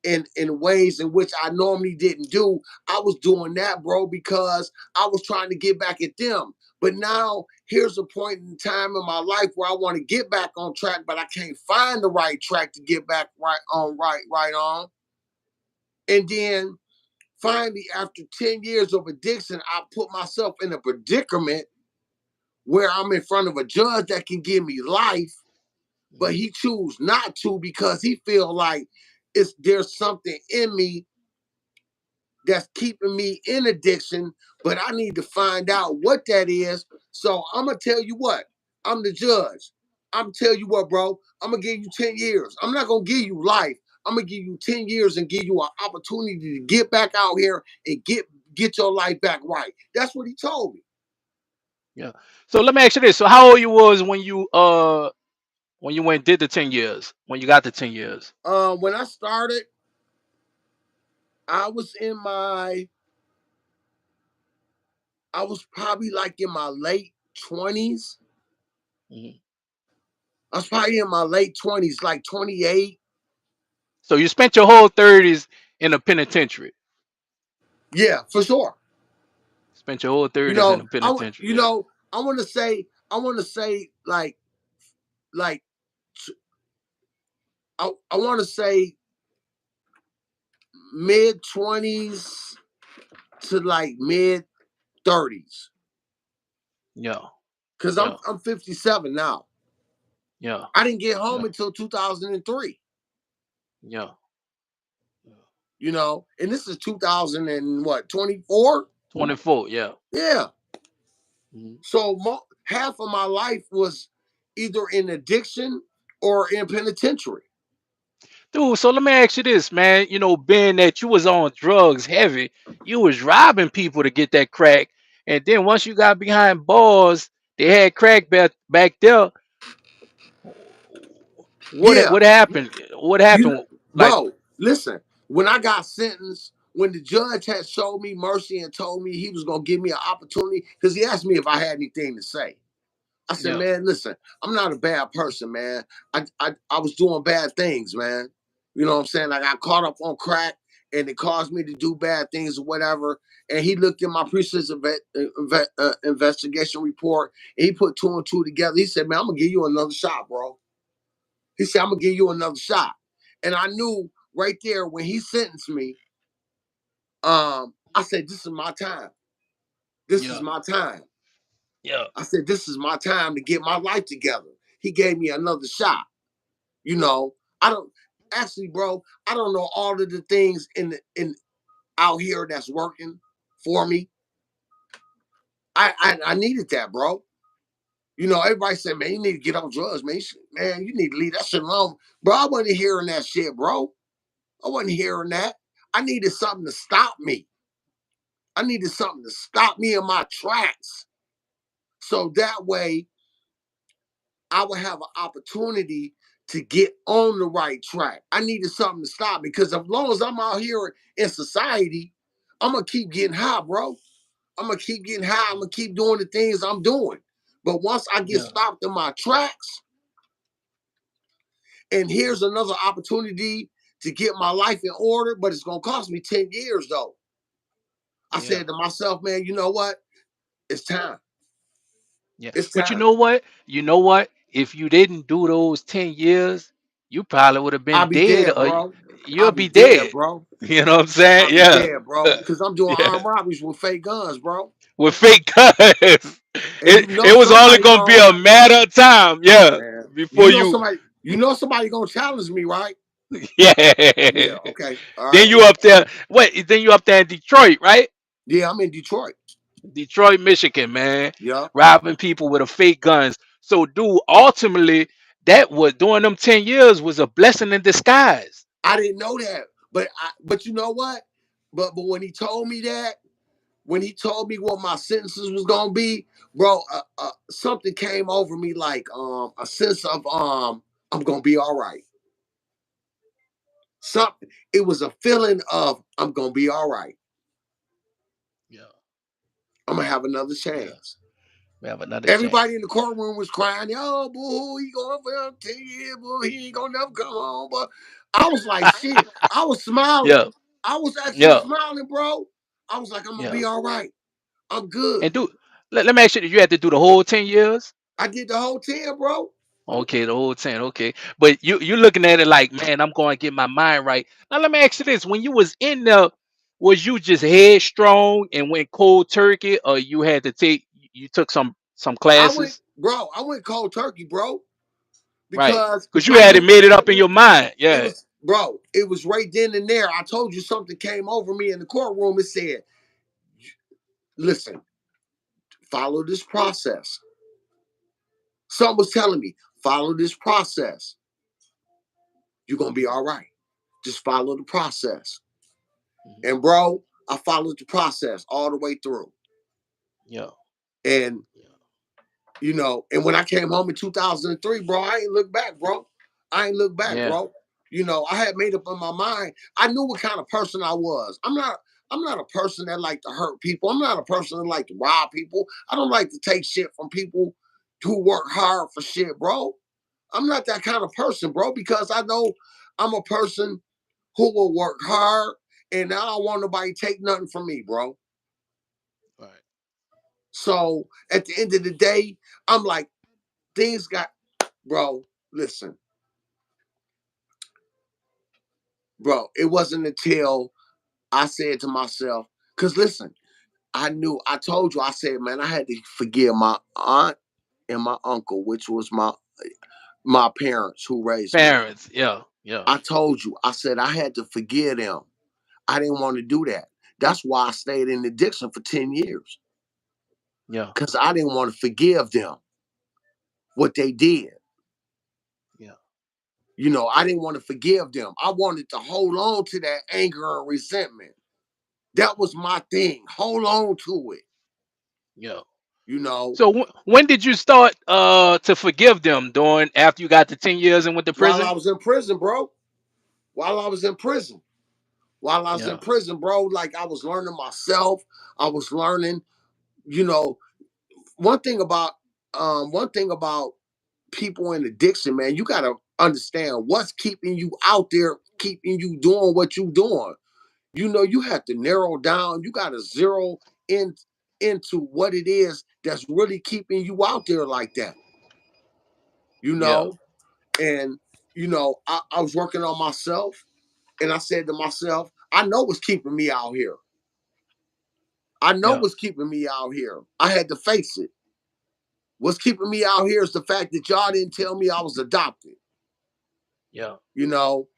in ways in which I normally didn't do. I was doing that, bro, because I was trying to get back at them. But now here's a point in time in my life where I want to get back on track, but I can't find the right track to get back right on. And then finally, after 10 years of addiction, I put myself in a predicament where I'm in front of a judge that can give me life, but mhm, he choose not to because he feel like there's something in me that's keeping me in addiction, but I need to find out what that is. So I'm gonna tell you what, I'm the judge. I'm tell you what, bro, I'm gonna give you 10 years. I'm not gonna give you life. I'm gonna give you 10 years and give you an opportunity to get back out here and get your life back right. That's what he told me. yeah. So let me ask you this: so how old you was when you went and did the 10 years? When you got the 10 years? When I started, I was in my I was probably like in my late 20s. Mhm. I was probably in my late 20s, like 28. So you spent your whole 30s in a penitentiary. Yeah, for sure. Spent your whole You 30s in know, a penitentiary. Yeah. I want to say like I want to say mid 20s to like mid 30s Yeah. cuz Yeah. I'm 57 now. Yeah. I didn't get home Yeah. until 2003, Yeah. Yeah. you know, and this is 2000 and what, 24? 24. Yeah. Yeah. Mhm. So half of my life was either in addiction or in penitentiary. Dude, so let me ask you this, man. Being that you was on drugs heavy, you was robbing people to get that crack, and then once you got behind bars, they had crack back there. What Yeah. what happened? What You happened? Like, bro, listen, when I got sentenced, when the judge had showed me mercy and told me he was gonna give me an opportunity, because he asked me if I had anything to say. I said, yeah, man, listen, I'm not a bad person, man. I was doing bad things, man. You know what I'm saying? I got caught up on crack and it caused me to do bad things or whatever. And he looked at my precinct investigation report and he put two and two together. He said, man, I'm gonna give you another shot, bro. He said, I'm gonna give you another shot. And I knew right there when he sentenced me, I said, this is my time. This is yeah, my time. yeah, I said, this is my time to get my life together. He gave me another shot. You know, I don't actually, bro, I don't know all of the things in out here that's working for me. I needed that, bro. You know, everybody said, man, you need to get off drugs, man. Man, you need to leave that shit alone. Bro, I wasn't hearing that shit, bro. I wasn't hearing that. I needed something to stop me. I needed something to stop me in my tracks. So that way I would have an opportunity to get on the right track. I needed something to stop me because as long as I'm out here in society, I'm gonna keep getting high, bro. I'm gonna keep getting high. I'm gonna keep doing the things I'm doing. But once I get yeah, stopped in my tracks, and here's another opportunity to get my life in order, but it's gonna cost me 10 years though. I yeah, said to myself, man, you know what? It's time. Yeah. It's But you time. know what? You know what? If you didn't do those 10 years, you probably would have I'll been be dead, dead, or bro. you'll I'll be be dead, dead. bro. You know what I'm saying? I'll be Yeah. dead, bro. Because I'm doing Yeah. armed robberies with fake guns, bro. With fake guns. And It you know it was only somebody gonna be going, a matter of time, yeah, man. before you You know somebody gonna challenge me, right? yeah. Yeah, okay. All Then right. you up there. Wait, then you up there in Detroit, right? Yeah, I'm in Detroit. Detroit, Michigan, man. Yeah. Robbing people with a fake guns. So dude, ultimately that was during them 10 years was a blessing in disguise. I didn't know that. But you know what? But when he told me that, when he told me what my sentences was gonna be, bro, something came over me like a sense of I'm gonna be all right. Something. It was a feeling of I'm gonna be all right. Yeah, I'm gonna have another yeah. chance. We have another chance. Everybody in the courtroom was crying, "Oh, boo, he going for 10 years, boo, he ain't gonna never come home." But I was like, shit. I was smiling. Yeah, I was actually yeah, smiling, bro. I was like, I'm gonna yeah. be all right. I'm good. And do let me ask you, you had to do the whole 10 years? I did the whole 10, bro. Okay, the whole 10. Okay. But you looking at it like, man, I'm going to get my mind right. Now let me ask you this. When you was in there, was you just headstrong and went cold turkey, or you took some classes? I went cold turkey, bro. Right. Because Because you I had it knew made it up in your mind. it Yeah. was, bro, it was right then and there. I told you something came over me in the courtroom. It said, listen, follow this process. Something was telling me, follow this process. You're gonna be all right. Just follow the process. Mhm. And bro, I followed the process all the way through. Yeah. And Yeah. and when I came home in 2003, bro, I ain't look back, bro. I ain't look back, Yeah. bro. I had made up in my mind. I knew what kind of person I was. I'm not a person that like to hurt people. I'm not a person that like to rob people. I don't like to take shit from people who work hard for shit, bro. I'm not that kind of person, bro, because I know I'm a person who will work hard and I don't want nobody to take nothing from me, bro. Right. So at the end of the day, I'm like, things got, bro, listen, bro, it wasn't until I said to myself, because listen, I told you, I said, man, I had to forgive my aunt and my uncle, which was my parents who raised me. Parents. Yeah. Yeah. I told you, I said I had to forgive them. I didn't want to do that. That's why I stayed in addiction for 10 years. Yeah. Because I didn't want to forgive them what they did. Yeah. I didn't want to forgive them. I wanted to hold on to that anger and resentment. That was my thing. Hold on to it. Yeah. You know, So when did you start to forgive them? During after you got the 10 years and went to while I prison? was in prison, bro. While I was in prison. While I was in Yeah. prison, bro, like I was learning myself. I was learning, you know, one thing about people in addiction, man, you gotta understand what's keeping you out there, keeping you doing what you doing. You have to narrow down. You gotta zero in into what it is that's really keeping you out there like that. You Yeah. know, and I was working on myself, and I said to myself, I know what's keeping me out here. I know Yeah. what's keeping me out here. I had to face it. What's keeping me out here is the fact that y'all didn't tell me I was adopted. Yeah. you know,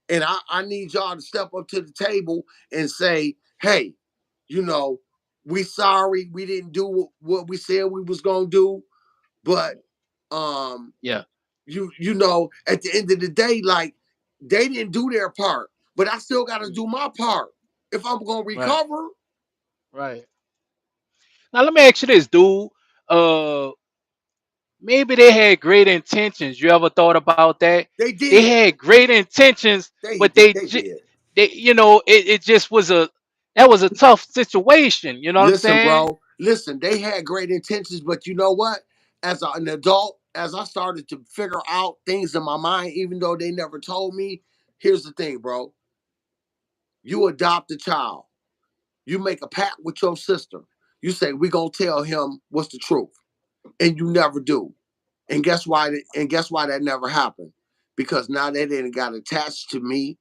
and I need y'all to step up to the table and say, hey, you know, we sorry we didn't do what we said we was gonna do, but um, Yeah. at the end of the day, like they didn't do their part, but I still gotta Mm. do my part if I'm gonna Right. recover. Right. Now let me ask you this, dude. Uh, maybe they had great intentions. You ever thought about that? They They did. had great intentions, They but did. They did. it just was that was a tough situation. You know what I'm Listen, saying? bro. Listen, they had great intentions, but you know what? As an adult, as I started to figure out things in my mind, even though they never told me, here's the thing, bro. You adopt a child. You make a pact with your sister. You say, we going to tell him what's the truth. and you never do. And guess why? And guess why that never happened? Because now they didn't got attached to me,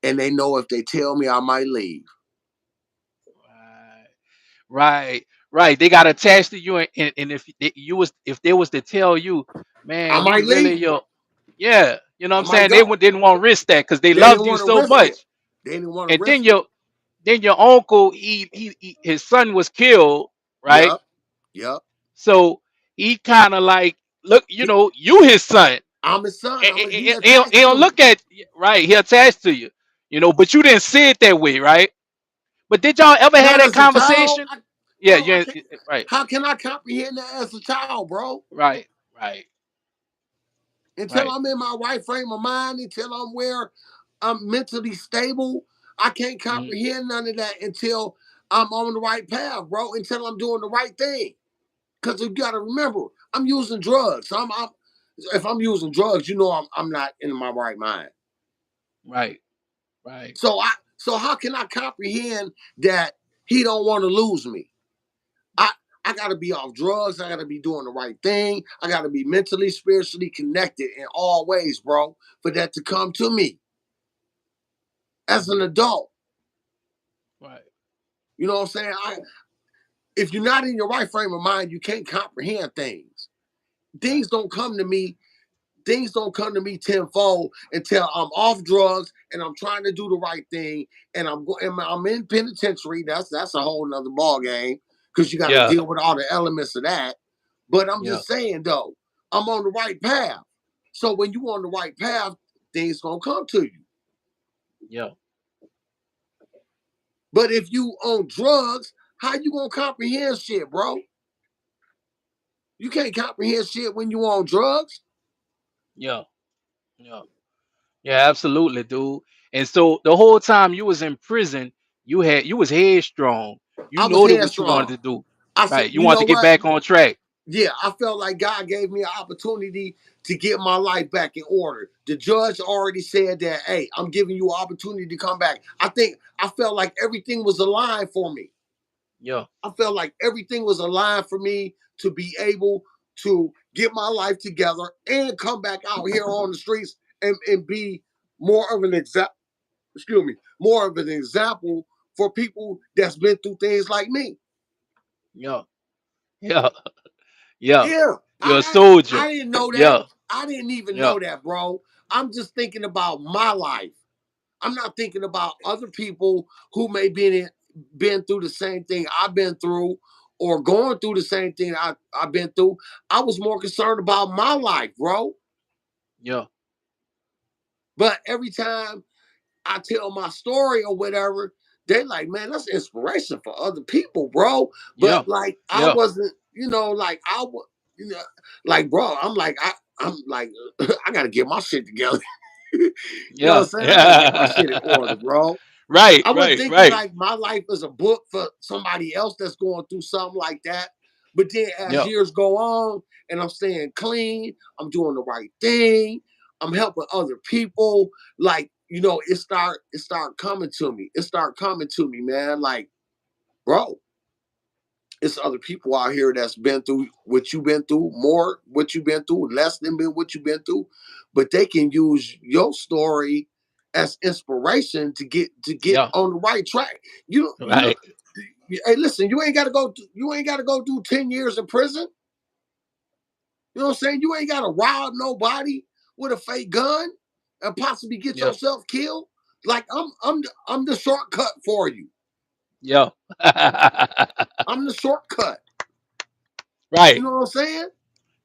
and they know if they tell me, I might leave. Right. Right. Right. They got attached to you, and if they was to tell you, I man, we might really leave. your, yeah, you know what I I'm might saying? They go. didn't want to risk that because they They loved didn't you want to so risk it. much. They didn't want to And then risk it. your uncle, his son was killed, right? Yep. Yep. So he kind of like, look, He, you his son. I'm his son. He He attached don't to me. look at, right. He attached to you, but you didn't see it that way, right? But did y'all ever have Not that as a child, conversation? Yeah, bro. I you can't. right, How can I comprehend that as a child, bro? right, right, Until right. I'm in my right frame of mind, until I'm where I'm mentally stable, I can't Hmm. comprehend none of that until I'm on the right path, bro. Until I'm doing the right thing. Because you got to remember, I'm using drugs. If I'm using drugs, I'm not in my right mind. Right, right. So how can I comprehend that he don't want to lose me? I I gotta be off drugs. I gotta be doing the right thing. I gotta be mentally, spiritually connected in all ways, bro, for that to come to me as an Hmm. adult. Right. You know what I'm saying? If you're not in your right frame of mind, you can't comprehend things. Right. Things don't come to me. Things don't come to me tenfold until I'm off drugs and I'm trying to do the right thing and I'm in penitentiary. That's a whole nother ball game because you got to Yeah. deal with all the elements of that. But I'm Yeah. just saying though, I'm on the right path. So when you on the right path, things gonna come to you. Yeah. But if you on drugs, how you gonna comprehend shit, bro? You can't comprehend shit when you on drugs. Yeah. Yeah. Yeah. Absolutely, dude. And so the whole time you was in prison, you was headstrong. You I was know that what you wanted headstrong. to do, I said, right? You you wanted know to get what? back on track. Yeah, I felt like God gave me an opportunity to get my life back in order. The judge already said that, hey, I'm giving you an opportunity to come back. I felt like everything was aligned for me. Yeah. I felt like everything was aligned for me to be able to get my life together and come back out here on the streets and be more of an example, excuse me, more of an example for people that's been through things like me. Yeah. Yeah. Yeah. Yeah, You're a soldier. I didn't know that. Yeah. I didn't even Yeah. know that, bro. I'm just thinking about my life. I'm not thinking about other people who may been through the same thing I've been through or going through the same thing I've been through. I was more concerned about my life, bro. Yeah. But every time I tell my story or whatever, they like, man, that's inspiration for other people, bro. But Yeah. like, I Yeah. wasn't, like I was, you know, like, bro, I'm like, I gotta get my shit together. You know what I'm Yeah. saying? I gotta get my shit in order, Yeah. bro. Right. I wasn't Right. thinking Right. like my life is a book for somebody else that's going through something like that. But then as Yeah. years go on and I'm staying clean, I'm doing the right thing, I'm helping other people, like, it start coming to me. It start coming to me, man. Like, bro, it's other people out here that's been through what you've been through, more what you've been through, less than what you've been through, but they can use your story as inspiration to get Yeah. on the right track. You know, Right. hey, listen, you ain't gotta go do 10 years in prison. You know what I'm saying? You ain't gotta rob nobody with a fake gun and possibly get Yeah. yourself killed. Like I'm the shortcut for you. Yeah. I'm the shortcut. You Right. know what I'm saying?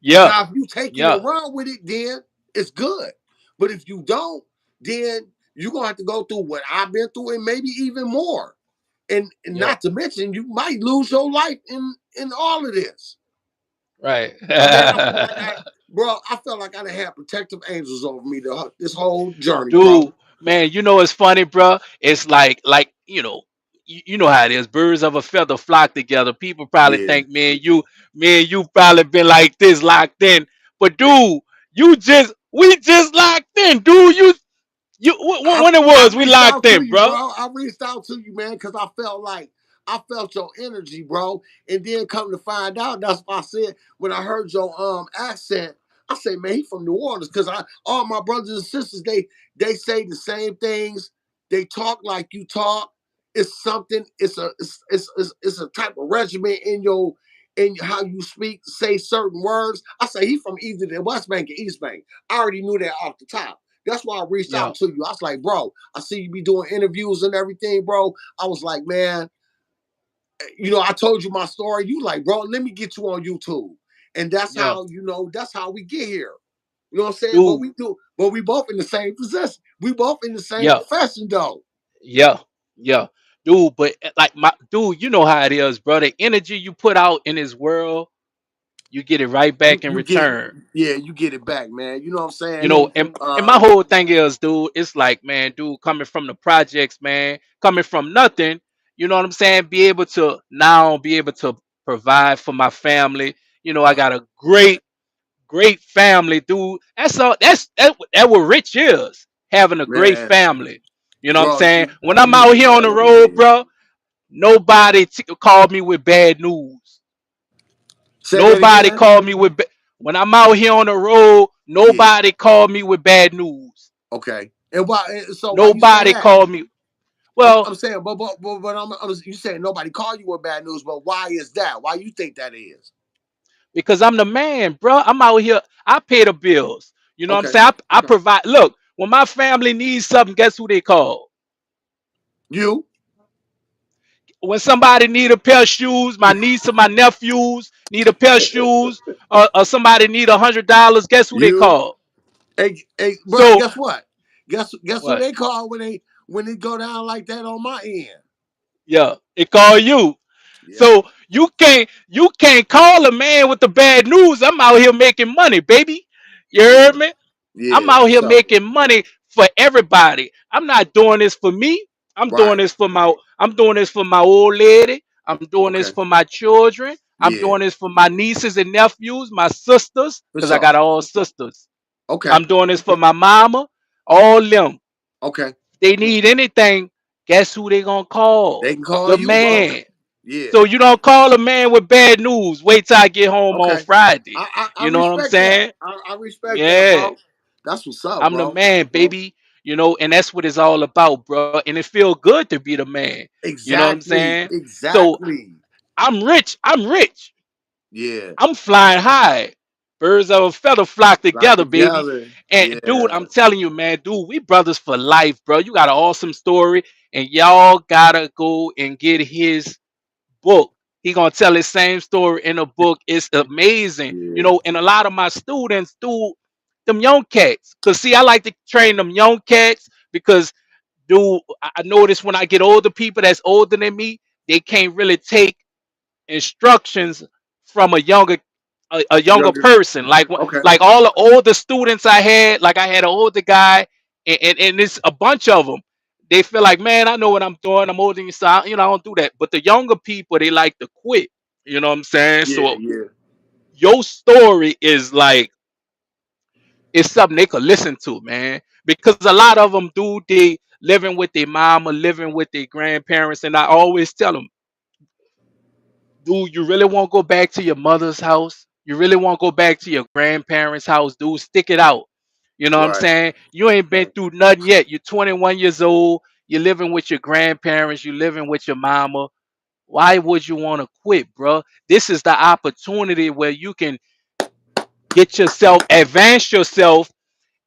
Yeah. Now, if you take it Yeah. and run with it, then it's good. But if you don't, then you're gonna have to go through what I've been through and maybe even more. And Yeah. not to mention, you might lose your life in all of this. Right. Man, I feel like I felt like I done had protective angels over me this whole journey, bro. Dude, man, it's funny, bro. It's like you know how it is. Birds of a feather flock together. People probably Yeah. think me and you probably been like this locked in. But dude, we just locked in, dude. When I it I was we reached locked out to in, you, bro. bro. I reached out to you, man, because I felt like I felt your energy, bro. And then come to find out, that's why I said when I heard your accent, I say, man, he from New Orleans. Cause I all my brothers and sisters, they say the same things. They talk like you talk. It's something, it's a type of regimen in how you speak, say certain words. I say he from either the West Bank or East Bank. I already knew that off the top. That's why I reached Yeah, out to you. I was like, bro, I see you be doing interviews and everything, bro. I was like, man, I told you my story. You like, bro, let me get you on YouTube. And that's yeah, how, that's how we get here. You know what I'm saying? But dude, we do, but we both in the same position. We both in the same yeah, profession though. yeah, yeah, dude. But like my dude, you know how it is, bro. The energy you put out in this world, you get it right You back in you get return. yeah, you get it back, man. You know what I'm You saying? know, And and my whole thing is, dude, it's like, man, dude, coming from the projects, man, coming from nothing, you know what I'm saying? Be able to now be able to provide for my family. You know, I got a great family, dude. That's all. That what rich is, having a great man, family. You know what I'm bro, saying? When I'm you out here on the road, yeah. bro, nobody called me with bad news. Say that Nobody again. called me when I'm out here on the road. Yeah. Nobody called me with bad news. Okay. And why you say Nobody that? called me. I'm, Well, I'm saying, but you saying nobody called you with bad news, but why is that? Why you think that is? because I'm the man, bro. I'm out here. I pay the bills. You know what I'm Okay. saying? I Okay. provide. Look, when my family needs something, guess who they call? You. When somebody need a pair of shoes, my niece or my nephews need a pair of shoes, or somebody need $100, guess who they You. call? Hey, but So guess what? Guess who what? they call when they go down like that on my end? Yeah, it call you. Yeah. So you can't call a man with the bad news. I'm out here making money, baby. You Yeah. heard me? I'm Yeah, out for here sure. making money for everybody. I'm not doing this for me. Right. I'm doing this for my old lady. I'm doing this Okay. for my children. I'm Yeah, doing this for my nieces and nephews, my sisters, for because I sure. got all sisters. Okay. I'm doing this for my mama, all them. Okay. They need anything, guess who they gonna call? They can call The you, bro. man. Yeah. So you don't call a man with bad news. Wait till I get home on Okay. Friday. I You know what I'm respect that. saying? I respect that, Yeah. bro. That's what's up, I'm the bro. man, baby. You know, and that's what it's all about, bro. And it feel good to be the man. You know what I'm Exactly. saying? So Exactly. I'm rich. I'm rich. Yeah. I'm flying high. Birds of a feather flock Like together, baby. together. And dude, Yeah. I'm telling you, man, dude, we brothers for life, bro. You got an awesome story, and y'all gotta go and get his book. He gonna tell his same story in a book. It's amazing, you Yeah. know. And a lot of my students do them young cats, cause see, I like to train them young cats because, dude, I notice when I get older people that's older than me, they can't really take instructions from a younger Younger. person. Like Okay. like all the older students I had, like I had an older guy, and it's a bunch of them. They feel like, man, I know what I'm doing. I'm older than you, so I don't do that. But the younger people, they like to quit. You know what I'm saying? Yeah. So Yeah. your story is like it's something they could listen to, man. Because a lot of them do they living with their mama, living with their grandparents, and I always tell them, dude, you really want to go back to your mother's house? You really want to go back to your grandparents' house, dude? Stick it out. You know what I'm Right. saying? You ain't been Right. through nothing yet. You're 21 years old. You're living with your grandparents. You're living with your mama. Why would you want to quit, bro? This is the opportunity where you can get yourself, advance yourself,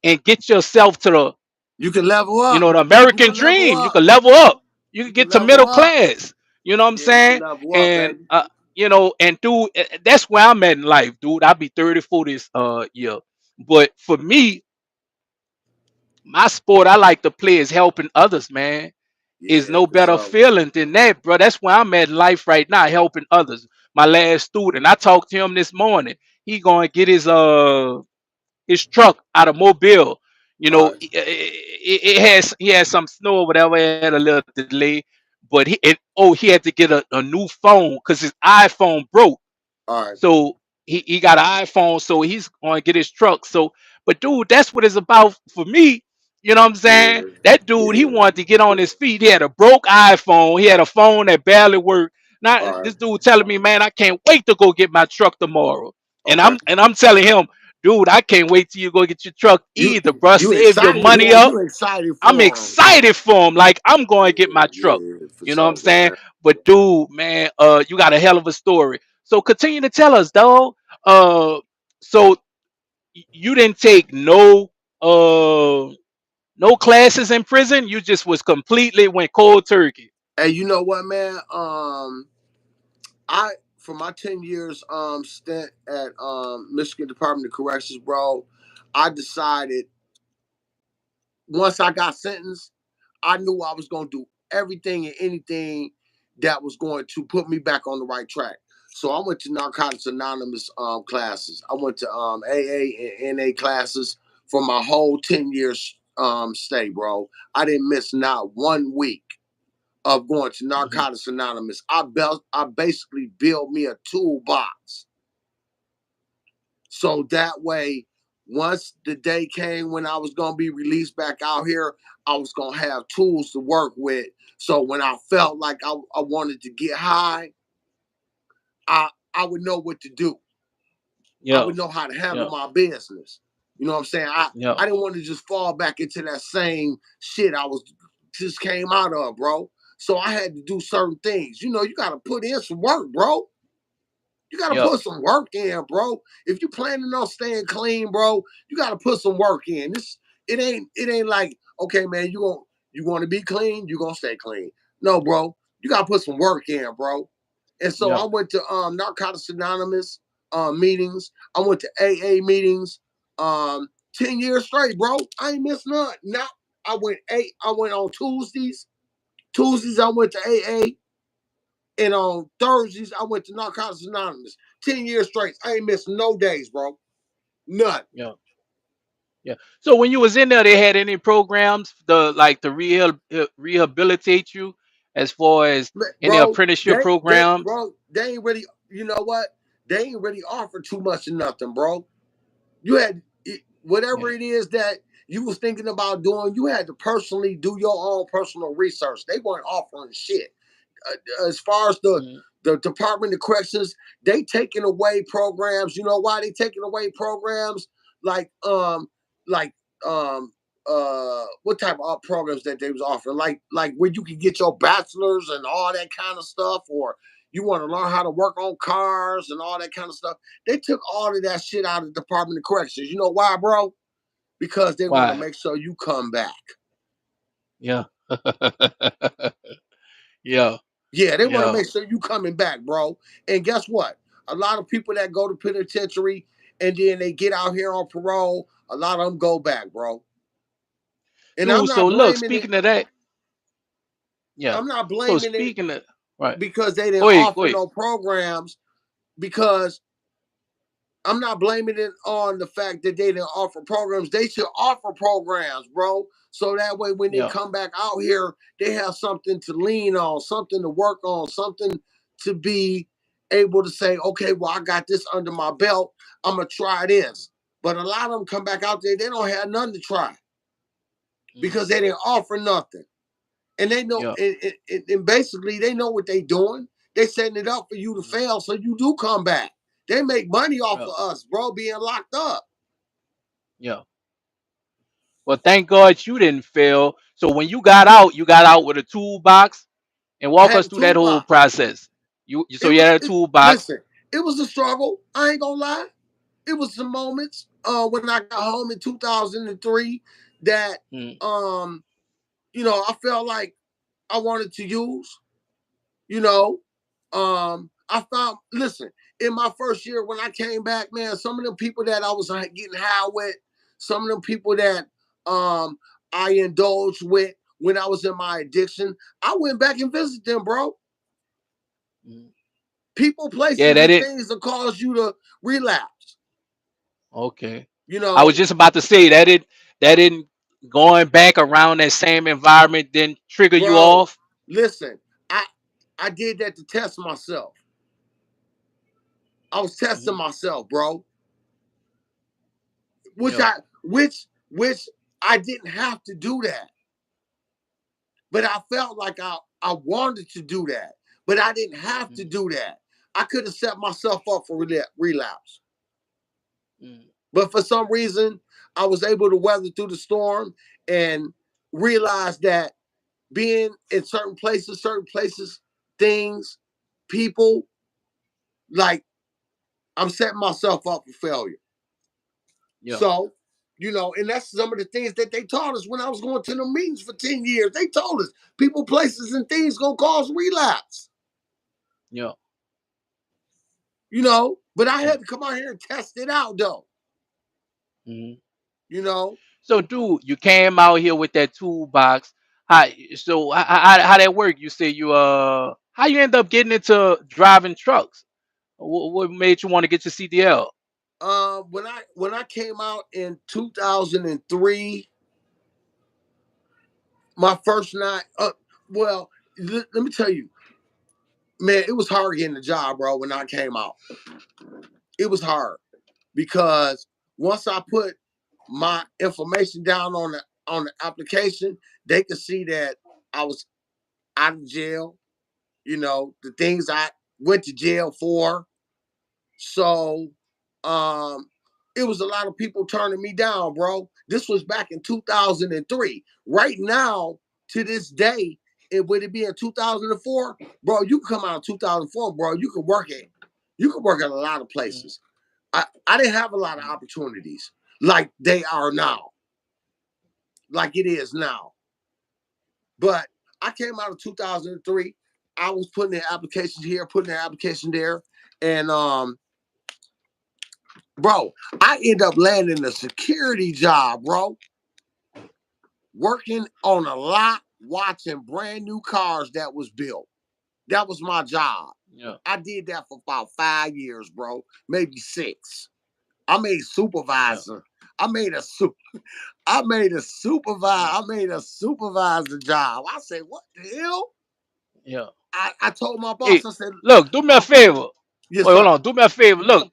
and get yourself to You can level up. the You American can level dream. You up. can level up. You can You can get to level middle up. class. You know what I'm Yeah, you can saying? level up, And baby. and dude, that's where I'm at in life, dude. I'll be 34 this year. But for me, my sport I like to play is helping others, man. Is Yeah, no for better sure. feeling than that, bro. That's where I'm at in life right now, helping others. My last student, I talked to him this morning. He gonna get his truck out of Mobile. You All know, right. it has he had some snow or whatever. It had a little delay, but he had to get a new phone because his iPhone broke. All right. So he got an iPhone, so he's going to get his truck. So, but dude, that's what it's about for me. You know what I'm saying? Yeah, That dude, he yeah. wanted to get on his feet. He had a broke iPhone. He had a phone that barely worked. Now All right. this dude telling me, man, I can't wait to go get my truck tomorrow. And Okay. I'm telling him, dude, I can't wait till you go get your truck You either, bro. you Save your excited money for him? up. You excited I'm for him? excited for him. Like I'm going to get Yeah, my truck. yeah, for You know what I'm sure, saying? man. But dude, man, you got a hell of a story. So continue to tell us, dog. So you didn't take no classes in prison. You just was completely went cold turkey. Hey, you know what, man? I for my 10 years stint at Michigan Department of Corrections, bro, I decided once I got sentenced, I knew I was going to do everything and anything that was going to put me back on the right track. So I went to Narcotics Anonymous classes. I went to AA and NA classes for my whole 10 years stay, bro. I didn't miss not 1 week of going to Hmm. Narcotics Anonymous. I basically built me a toolbox. So that way, once the day came when I was gonna be released back out here, I was gonna have tools to work with. So when I felt like I wanted to get high, I would know what to do. I Yeah, would know how to handle yeah, my business. You know what I'm saying? yeah, I didn't want to just fall back into that same shit I was just came out of, bro. So I had to do certain things. You know, you gotta put in some work, bro. You gotta yeah, put some work in, bro. If you planning on staying clean, bro, you gotta put some work in. It ain't like, okay, man, you want to be clean, you gonna stay clean. No, bro, you gotta put some work in, bro. And so yeah. I went to Narcotics Anonymous meetings. I went to AA meetings. 10 years straight, bro. I ain't missed none. Now I went on Tuesdays. Tuesdays I went to AA. And on Thursdays, I went to Narcotics Anonymous. 10 years straight. I ain't missed no days, bro. None. Yeah. Yeah. So when you was in there, they had any programs to rehabilitate you as far as any Bro, apprenticeship programs? they ain't really, you know what? They ain't really offer too much of nothing, bro. You had whatever Yeah. it is that you was thinking about doing, you had to personally do your own personal research. They weren't offering shit. As far as Mhm. the Department of Corrections, they taking away programs. You know why they taking away programs like like um what type of programs that they was offering, like where you can get your bachelor's and all that kind of stuff, or you want to learn how to work on cars and all that kind of stuff. They took all of that shit out of the Department of Corrections. You know why, bro? Because they want to Why? make sure you come back. Yeah. Yeah. Yeah, they want to Yeah. make sure you coming back, bro. And guess what? A lot of people that go to penitentiary and then they get out here on parole, a lot of them go back, bro. And I'm Dude, so not look, blaming it. speaking of that, yeah. I'm not So blaming it speaking of right. because they didn't Go ahead, go offer ahead. no programs, because I'm not blaming it on the fact that they didn't offer programs. They should offer programs, bro. So that way, when they Yeah. come back out here, they have something to lean on, something to work on, something to be able to say, okay, well, I got this under my belt. I'm going to try this. But a lot of them come back out there, they don't have nothing to try Mhm. because they didn't offer nothing. And they know, Yeah. and basically, they know what they doing. They setting it up for you to Mhm. fail so you do come back. They make money off Yeah. of us, bro, being locked up. Yeah. Well, thank God you didn't fail. So when you got out with a toolbox and I walk had us a through that whole toolbox. process. So you had a toolbox. Listen, it was a struggle. I ain't gonna lie. It was some moments when I got home in 2003 that Mm, um, I felt like I wanted to use. You know, I found. Listen, in my first year when I came back, man, some of the people that I was getting high with, some of them people that I indulged with when I was in my addiction, I went back and visited them, bro. mm. People, Yeah, places, that and it. things that cause you to relapse. Okay. You I was know, just about to say that didn't going back around that same environment didn't trigger you bro. off. Listen, I I did that to test myself. I was testing Hmm. myself, bro. Which Yeah. I which I didn't have to do that. But I felt like I wanted to do that. But I didn't have to Mm, do that. I could have set myself up for relapse. mm, But for some reason, I was able to weather through the storm and realize that being in certain places, things, people, like I'm setting myself up for failure. yeah, So, and that's some of the things that they taught us when I was going to the meetings for 10 years. They told us people, places, and things gonna cause relapse. yeah, But I yeah. had to come out here and test it out though. Mhm. You know, So, dude, you came out here with that toolbox. How how that work? You say you how you end up getting into driving trucks? What made you want to get your CDL? when I came out in 2003, my first night. Well, let me tell you, man, it was hard getting a job, bro. When I came out, it was hard because once I put my information down on the application, they could see that I was out of jail. The things I went to jail for. So, um, it was a lot of people turning me down, bro. This was back in 2003. Right now, to this day, would it be in 2004, bro? You can come out in 2004, bro. You can work at a lot of Mm, places. I didn't have a lot of mm, opportunities like they are now, like it is now. But I came out of 2003. I was putting in applications here, putting in application there, and bro, I end up landing a security job, bro, working on a lot, watching brand new cars that was built. That was my job. yeah, I did that for about 5 years, bro, maybe 6. I made yeah, supervisor. I made a super. I made a supervisor. mm, I made a supervisor job. I said, what the hell? yeah. I told my boss. Hey, I said, look, do me a favor. yes, Wait, hold sir. on. Do me a favor. Look,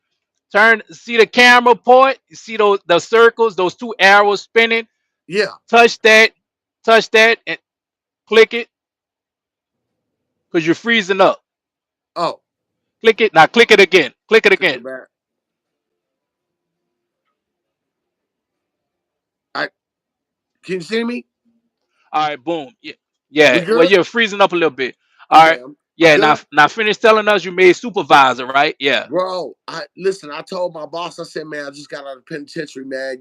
see the camera point. You see those the circles, those two arrows spinning. Yeah. Touch that, touch that, and click it because you're freezing up. Oh, Click it now. Click it again. Click it click again. it back. I Can you see me? All right, boom. Yeah, yeah. We Well, good? you're freezing up a little bit. All Okay, right. I'm Yeah. Now, good. finish telling us you made supervisor, right? Yeah. Bro, I listen, I told my boss, I said, man, I just got out of the penitentiary, man.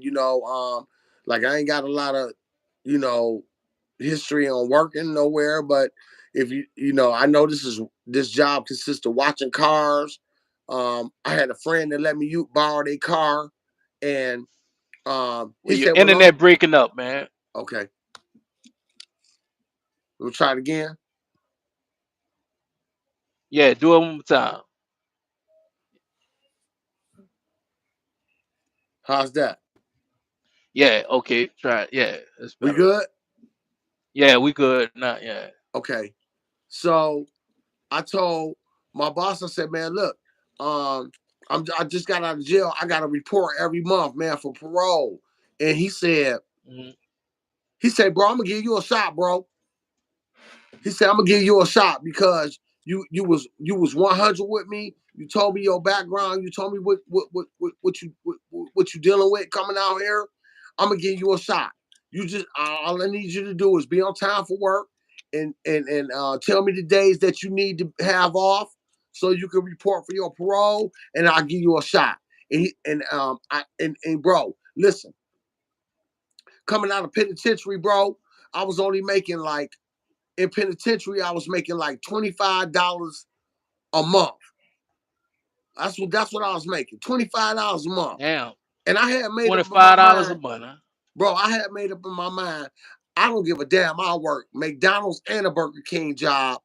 Like I ain't got a lot of, you know, history on working nowhere, but if I know this job consists of watching cars. I had a friend that let me borrow their car, and Well, he your said, well, long, internet breaking up, man. okay, we'll try it again. Yeah. Do it one more time. How's that? Yeah. Okay. Try it. Yeah. That's We better. good? Yeah. We good. Not. Yeah. Okay. So I told my boss, I said, man, look, um, I just got out of jail. I got to report every month, man, for parole. And Mhm. he said, bro, I'm gonna give you a shot, bro. He said, I'm gonna give you a shot because you was 100 with me. You told me your background. You told me what you dealing with coming out here. I'm gonna give you a shot. You just all I need you to do is be on time for work and tell me the days that you need to have off so you can report for your parole, and I'll give you a shot. And bro, listen, coming out of penitentiary, bro, I was only making like in penitentiary, I was making like $25 a month. That's what I was making. $25 a month. Damn. And I had made up in my $25 a mind, month. Huh? bro, I had made up in my mind, I don't give a damn. I'll work McDonald's and a Burger King job,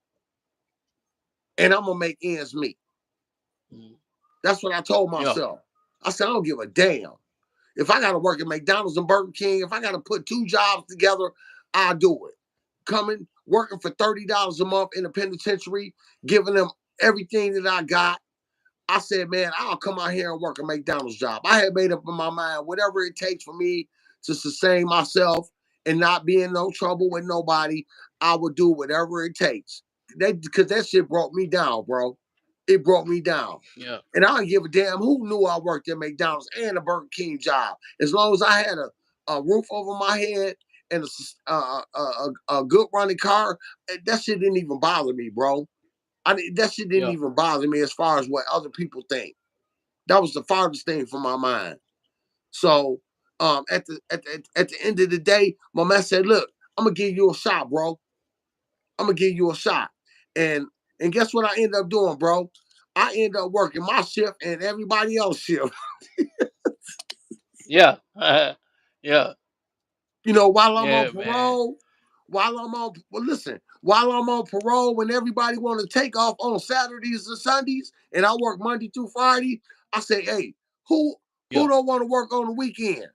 and I'm gonna make ends meet. Mhm. That's what I told Yeah. myself. I said, I don't give a damn. If I gotta work at McDonald's and Burger King, if I gotta put two jobs together, I'll do it. Coming, working for $30 a month in the penitentiary, giving them everything that I got. I said, man, I'll come out here and work a McDonald's job. I had made up in my mind, whatever it takes for me to sustain myself and not be in no trouble with nobody, I would do whatever it takes. Because that shit brought me down, bro. It brought me down. Yeah. And I don't give a damn who knew I worked at McDonald's and a Burger King job. As long as I had a roof over my head and a good running car, that shit didn't even bother me, bro. That shit didn't Yeah. even bother me as far as what other people think. That was the farthest thing from my mind. So at the end of the day, my man said, "Look, I'm gonna give you a shot, bro. I'm gonna give you a shot." And and guess what I ended up doing, bro? I ended up working my shift and everybody else's shift. Yeah. Yeah. While I'm on Yeah, man. parole, listen, while I'm on parole, when everybody want to take off on Saturdays and Sundays, and I work Monday through Friday, I say, hey, who Yeah. don't want to work on the weekend?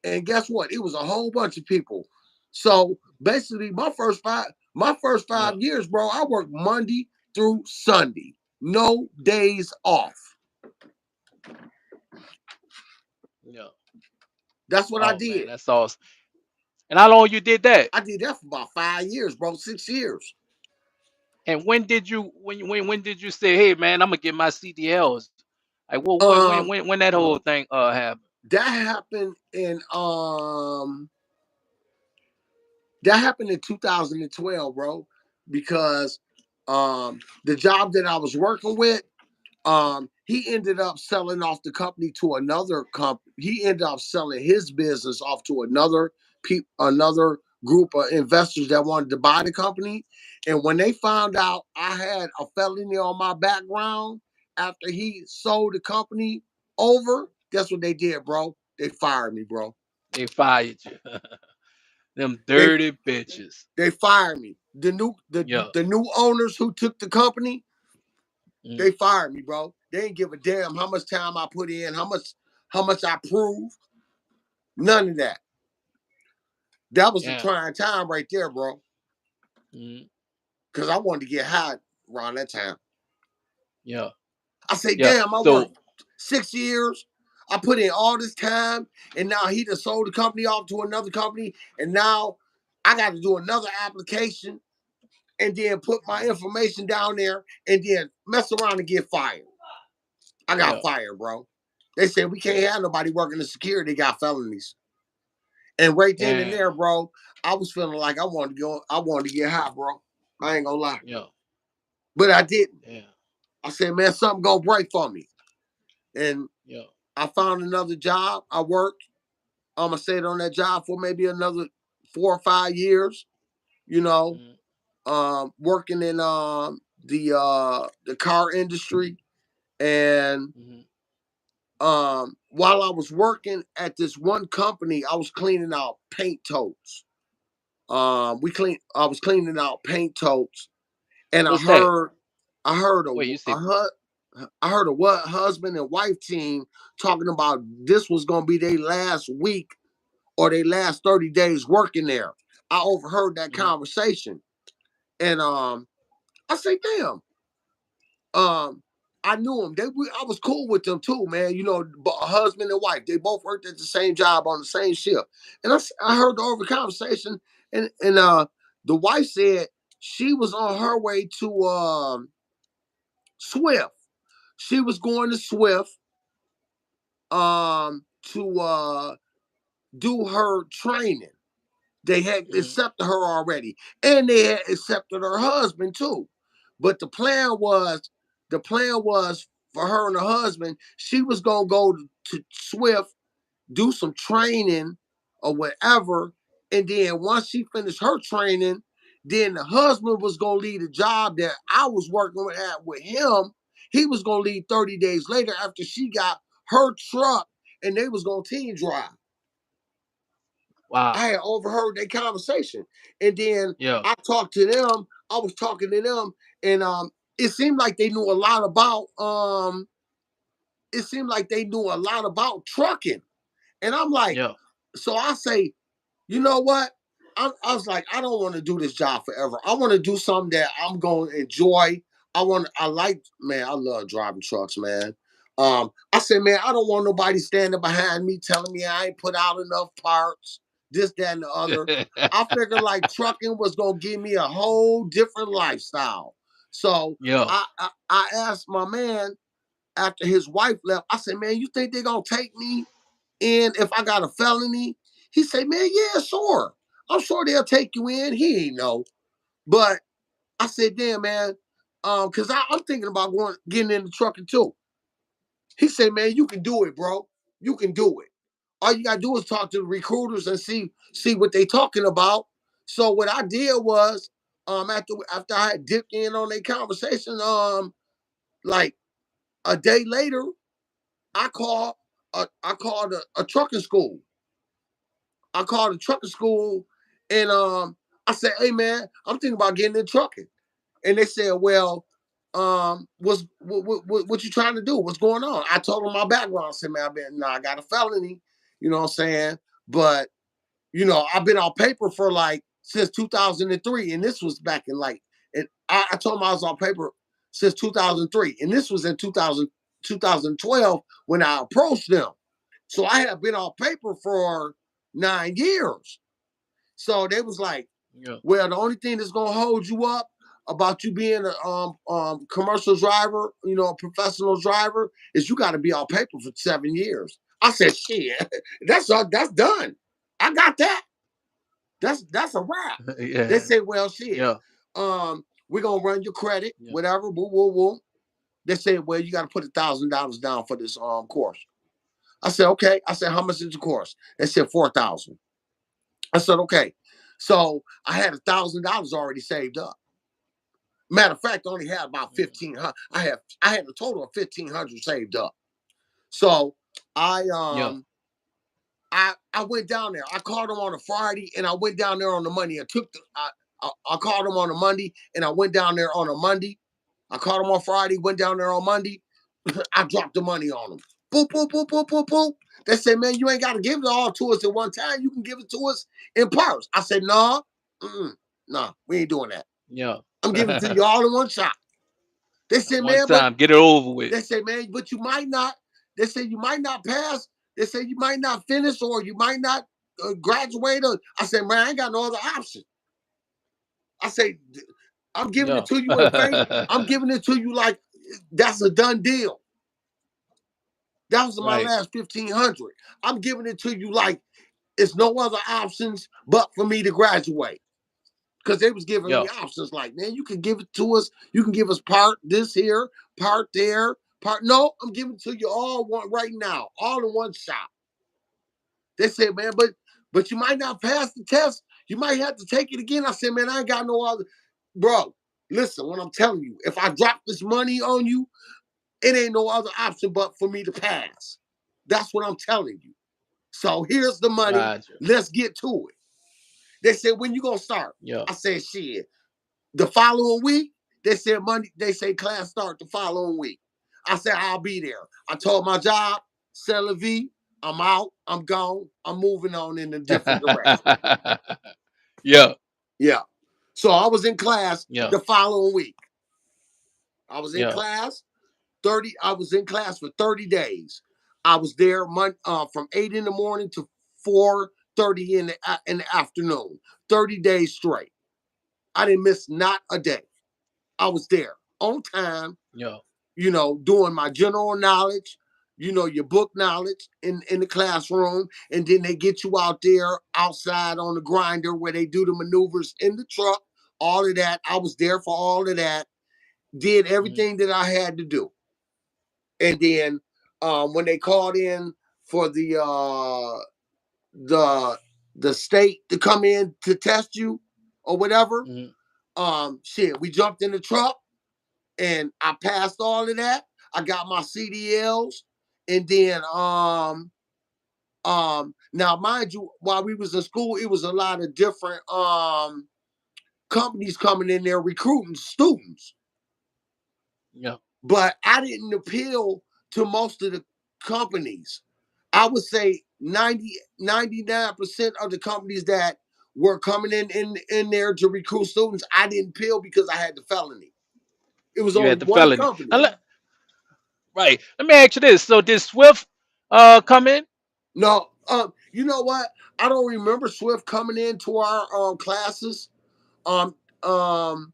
And guess what? It was a whole bunch of people. So basically, my first Yeah. 5 years, bro, I worked Monday through Sunday, no days off. Yeah. That's what I Oh man, did. that's awesome. And how long you did that? I did that for about 5 years, bro, 6 years. And when did you when did you say, hey man, I'm gonna get my CDLs? Like well Um, when that whole thing happened? That happened in 2012, bro, because the job that I was working with, he ended up selling off the company to another company. He ended up selling his business off to another group of investors that wanted to buy the company. And when they found out I had a felony on my background after he sold the company over, guess what they did, bro? They fired me, bro. They fired you. Them They dirty bitches. they fired me. Yeah. The new owners who took the company, Mm, they fired me, bro. They didn't give a damn how much time I put in, how much I proved. None of that. That was a yeah. trying time right there, bro. Mm, Cause I wanted to get high around that time. yeah. I say, Yeah. damn, I So worked 6 years. I put in all this time, and now he just sold the company off to another company, and now I got to do another application and then put my information down there and then mess around and get fired. I got yeah. fired, bro. They said we can't Yeah. have nobody working in security. They got felonies. And right then and Damn. there, bro, I was feeling like I wanted to get high, bro. I ain't gonna lie. Yeah. But I didn't. Yeah. I said, man, something gonna break for me. And Yeah. I found another job. I worked. I'm gonna stay on that job for maybe another 4 or 5 years, you know, Mm, working in the car industry. And mm, while I was working at this one company, I was cleaning out paint totes. I was cleaning out paint totes, and what's that? Wait, you say I heard a what husband and wife team talking about this was gonna be their last week or their last 30 days working there. I overheard that mhm, conversation, and I say, damn, um, I knew them. I was cool with them too, man. Husband and wife. They both worked at the same job on the same shift. And I heard the over conversation, and the wife said she was on her way to Swift. She was going to Swift to do her training. They had mhm, accepted her already, and they had accepted her husband too. But the plan was for her and her husband. She was gonna go to Swift, do some training or whatever, and then once she finished her training, then the husband was gonna leave the job that I was working with him. He was gonna leave 30 days later after she got her truck, and they was gonna team drive. I wow. had overheard their conversation. And then Yeah. I talked to them. I was talking to them, and it seemed like they knew a lot about trucking. And I'm like, Yeah. so I say, you know what? I was like, I don't want to do this job forever. I want to do something that I'm going to enjoy. Man, I love driving trucks, man. I said, man, I don't want nobody standing behind me telling me I ain't put out enough parts, this, that, and the other. I figured like trucking was gonna give me a whole different lifestyle. So Yeah. I asked my man after his wife left, I said, man, you think they're gonna take me in if I got a felony? He said, man, yeah, sure. I'm sure they'll take you in. He ain't know. But I said, damn, man, because I'm thinking about getting into trucking too. He said, man, you can do it, bro. You can do it. All you gotta do is talk to the recruiters and see what they talking about. So what I did was, after I had dipped in on their conversation, like a day later, I called a trucking school. I called a trucking school, and I said, hey man, I'm thinking about getting in trucking. And they said, well, what you trying to do? What's going on? I told them my background. I said, man, I got a felony, you know what I'm saying? But, I've been on paper for like since 2003. And this was back in like, and I told them I was on paper since 2003. And this was in 2012 when I approached them. So I have been on paper for 9 years. So they was like, Yeah. well, the only thing that's gonna hold you up about you being a commercial driver, a professional driver, is you got to be on paper for 7 years. I said, shit, that's done. I got that. That's a wrap. They Yeah. say, well, shit, Yeah. we're gonna run your credit, Yeah. whatever, woo, woo, woo. They said, well, you got to put $1,000 down for this course. I said, okay. I said, how much is the course? They said 4,000. I said, okay. So I had $1,000 already saved up. Matter of fact, I only had about 1,500. I had a total of 1,500 saved up. So I Yeah. I went down there. I called them on a Friday, and I went down there on the Monday. I called them on a Monday, and I went down there on a Monday. I called them on Friday, went down there on Monday. I dropped the money on them. Boop, boop, boop, boop, boop, boop. They said, man, you ain't got to give it all to us at one time. You can give it to us in parts. I said, no, no, we ain't doing that. Yeah. I'm giving it to you all in one shot. They said, One man, but time, get it over with. they say, man, but you might not. They say you might not pass. They say you might not finish or you might not graduate. I said, man, I ain't got no other option. I say, I'm giving it Yeah. to you in faith. I'm giving it to you like that's a done deal. That was my Right. last 1,500. I'm giving it to you like it's no other options but for me to graduate. Because they was giving Yeah. me options like, man, you can give it to us. You can give us part this here, part there, part. No, I'm giving it to you all one right now, all in one shot. They said, man, but you might not pass the test. You might have to take it again. I said, man, I ain't got no other. Bro, listen, what I'm telling you, if I drop this money on you, it ain't no other option but for me to pass. That's what I'm telling you. So here's the money. Gotcha. Let's get to it. They said, when you gonna start? Yeah. I said, shit. The following week, they said Monday, they say class start the following week. I said, I'll be there. I told my job, c'est la vie, I'm out, I'm gone, I'm moving on in a different direction. Yeah. Yeah. So I was in class Yeah. the following week. I was in Yeah. class 30, I was in class for 30 days. I was there from 8 in the morning to 4:30 in the afternoon. 30 days straight. I didn't miss not a day. I was there on time, Yeah. doing my general knowledge, your book knowledge in the classroom. And then they get you out there outside on the grinder where they do the maneuvers in the truck, all of that. I was there for all of that, did Mhm. everything that I had to do. And then when they called in for the state to come in to test you or whatever, Mhm. shit, we jumped in the truck and I passed all of that. I got my CDLs, and then now mind you, while we was in school, it was a lot of different companies coming in there recruiting students. Yeah. But I didn't appeal to most of the companies. I would say 99% of the companies that were coming in there to recruit students, I didn't appeal because I had the felony. It was You only had the one felony. company. Now, Right. Let me ask you this. So did Swift come in? No, you know what? I don't remember Swift coming into our classes. Um, um,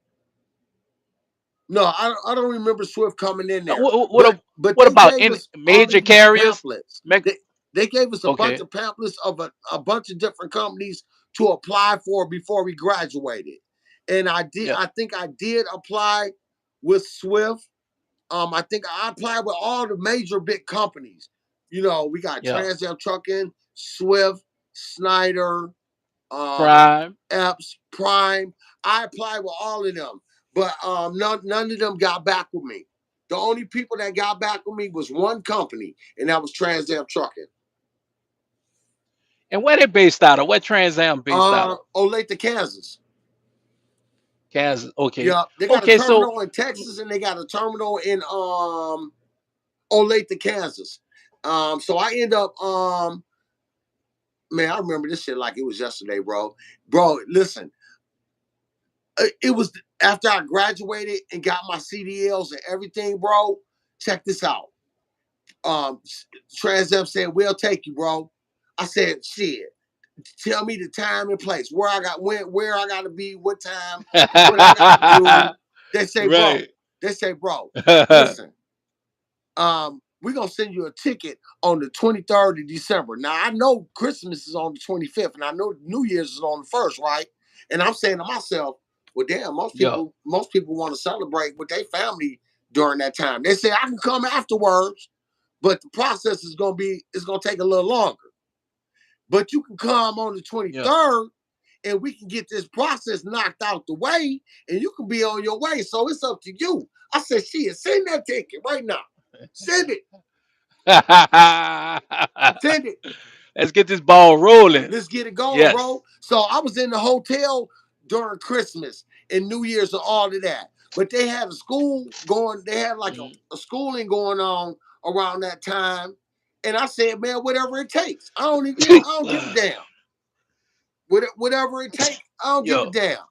no, I don't remember Swift coming in there. What what But a- but what they about gave in us all major of these carriers? pamphlets. Meg- They gave us a bunch okay. of pamphlets of a bunch of different companies to apply for before we graduated. And I did. Yeah. I think I did apply with Swift. I think I applied with all the major big companies. You know, we got Yeah. Trans Am Trucking, Swift, Snyder, um, Prime. Epps, Prime. I applied with all of them, but none of them got back with me. The only people that got back with me was one company, and that was Trans Am Trucking. And where they based out of? What Trans Am based out of? Olathe, Kansas. Kansas. Okay. Yeah, they got a Okay. So terminal in Texas, and they got a terminal in Olathe, Kansas. So I end up man, I remember this shit like it was yesterday, bro. Bro, listen, it was after I graduated and got my CDLs and everything, bro. Check this out. Um, Trans Am said, "We'll take you, bro." I said, "Shit, tell me the time and place where I got where I got to be, what time, what I got to do." They say, "Bro," right. they say, "Bro, listen, we're gonna send you a ticket on the 23rd of December." Now I know Christmas is on the 25th, and I know New Year's is on the first, right? And I'm saying to myself, well, damn, Yeah. most people want to celebrate with their family during that time. They say I can come afterwards, but the process is gonna be it's gonna take a little longer. But you can come on the Yeah. 23rd and we can get this process knocked out the way and you can be on your way. So it's up to you. I said, shit, send that ticket right now. Send it. Send it. Let's get this ball rolling. Let's get it going, Yes. bro. So I was in the hotel during Christmas and New Year's and all of that. But they had a school going, they had like Mhm. a schooling going on around that time. And I said, man, whatever it takes. I don't give a damn. Whatever it takes, I don't give a Yo. damn.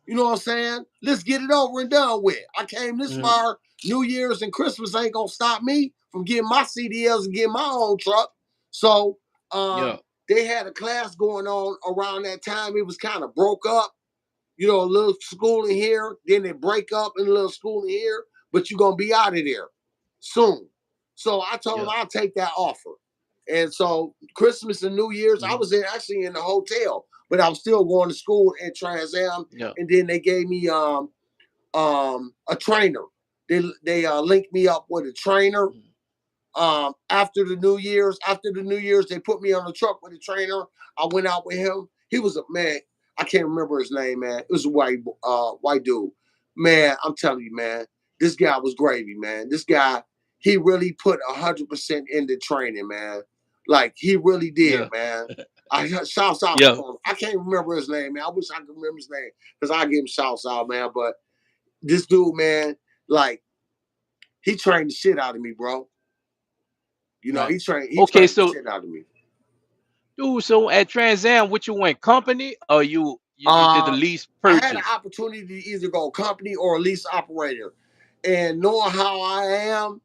You know what I'm saying? Let's get it over and done with. I came this Mhm. far. New Year's and Christmas ain't gonna stop me from getting my CDLs and getting my own truck. So Yeah. they had a class going on around that time. It was kind of broke up. You know, a little school in here, then they break up in a little school in here, but you're gonna be out of there soon. So I told them Yeah. I'll take that offer. And so Christmas and New Year's, I Mhm. was actually in the hotel, but I was still going to school at Trans Am. Yeah. And then they gave me a trainer. They linked me up with a trainer. Mhm. After the New Year's, they put me on the truck with a trainer. I went out with him. He was a man. I can't remember his name, man. It was a white dude. Man, I'm telling you, man, this guy was gravy, man. This guy, he really put 100% into training, man. Like he really did, Yeah. man. I shouts out to Yeah. him. I can't remember his name, man. I wish I could remember his name because I give him shouts out, man. But this dude, man, like he trained the shit out of me, bro. You know, Right. he Okay. trained the So, shit out of me. dude. So at Trans Am, what you went company or you did the Uh, lease I had an purchase? opportunity to either go company or lease operator, and knowing how I am,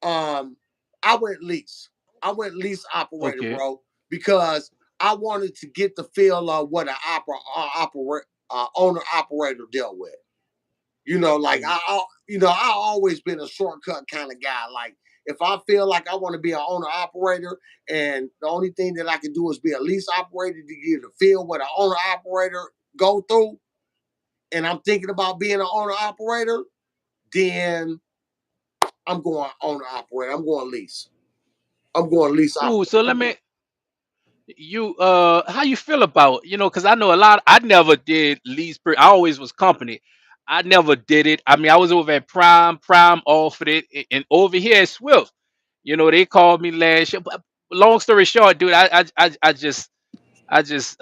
um, I went lease. I went lease operator, Okay. bro, because I wanted to get the feel of what an owner operator dealt with. You know, like Mhm. I always been a shortcut kind of guy. Like if I feel like I want to be an owner operator, and the only thing that I can do is be a lease operator to get a feel what an owner operator go through, and I'm thinking about being an owner operator, then I'm going owner operator. I'm going lease. I'm going lease Dude. operator. So let me you how you feel about because I know a lot. I never did lease per. I always was company. I never did it. I mean, I was over at Prime offered it, and over here at Swift, they called me last year. But long story short, dude, I just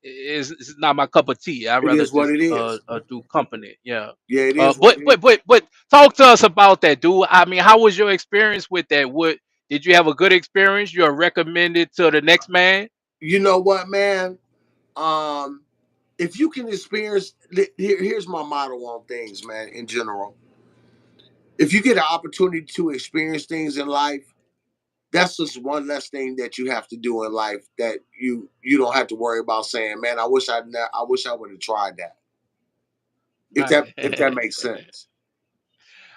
it's not my cup of tea. I It rather is what just it is. do company. Yeah. Yeah, it Uh is what but it is. but but but talk to us about that, dude. I mean, how was your experience with that? What did you have a good experience? You're recommended to the next man? You know what, man? Um, if you can experience, here's my motto on things, man. In general, if you get an opportunity to experience things in life, that's just one less thing that you have to do in life that you don't have to worry about saying, "Man, I wish I would have tried that." If that makes sense.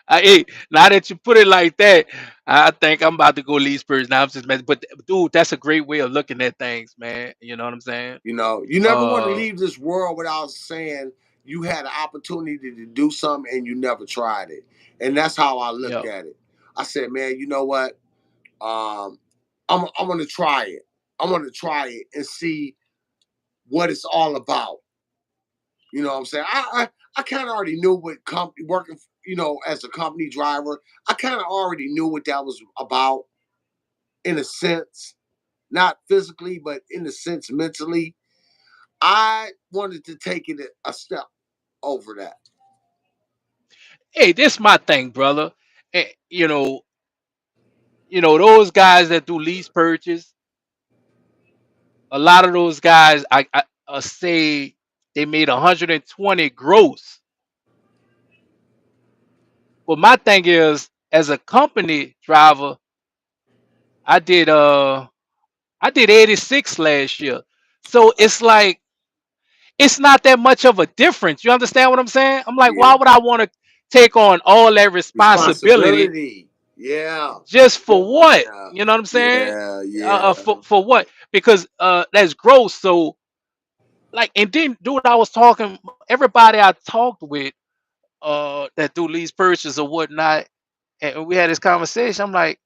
Hey, now that you put it like that, I think I'm about to go lease person. Now I'm just messing, but dude, that's a great way of looking at things, man. You know what I'm saying? You know, you never want to Uh, leave this world without saying you had an opportunity to do something and you never tried it. And that's how I looked yeah. at it. I said, man, you know what? Um, I'm gonna try it. I'm gonna try it and see what it's all about. You know what I'm saying? I kind of already knew what company working, as a company driver. I kind of already knew what that was about in a sense, not physically, but in a sense mentally. I wanted to take it a step over that. Hey, this my thing, brother. Eh, those guys that do lease purchase. A lot of those guys, I say they made 120 gross. But my thing is, as a company driver, I did uh I did 86 last year. So it's like it's not that much of a difference. You understand what I'm saying? I'm like, Yeah. why would I want to take on all that responsibility Responsibility. Yeah. just for what? Yeah. You know what I'm saying? Yeah. Yeah. For what? Because that's gross. So like, and then dude, I was talking. Everybody I talked with, that do lease purchase or whatnot, and we had this conversation. I'm like,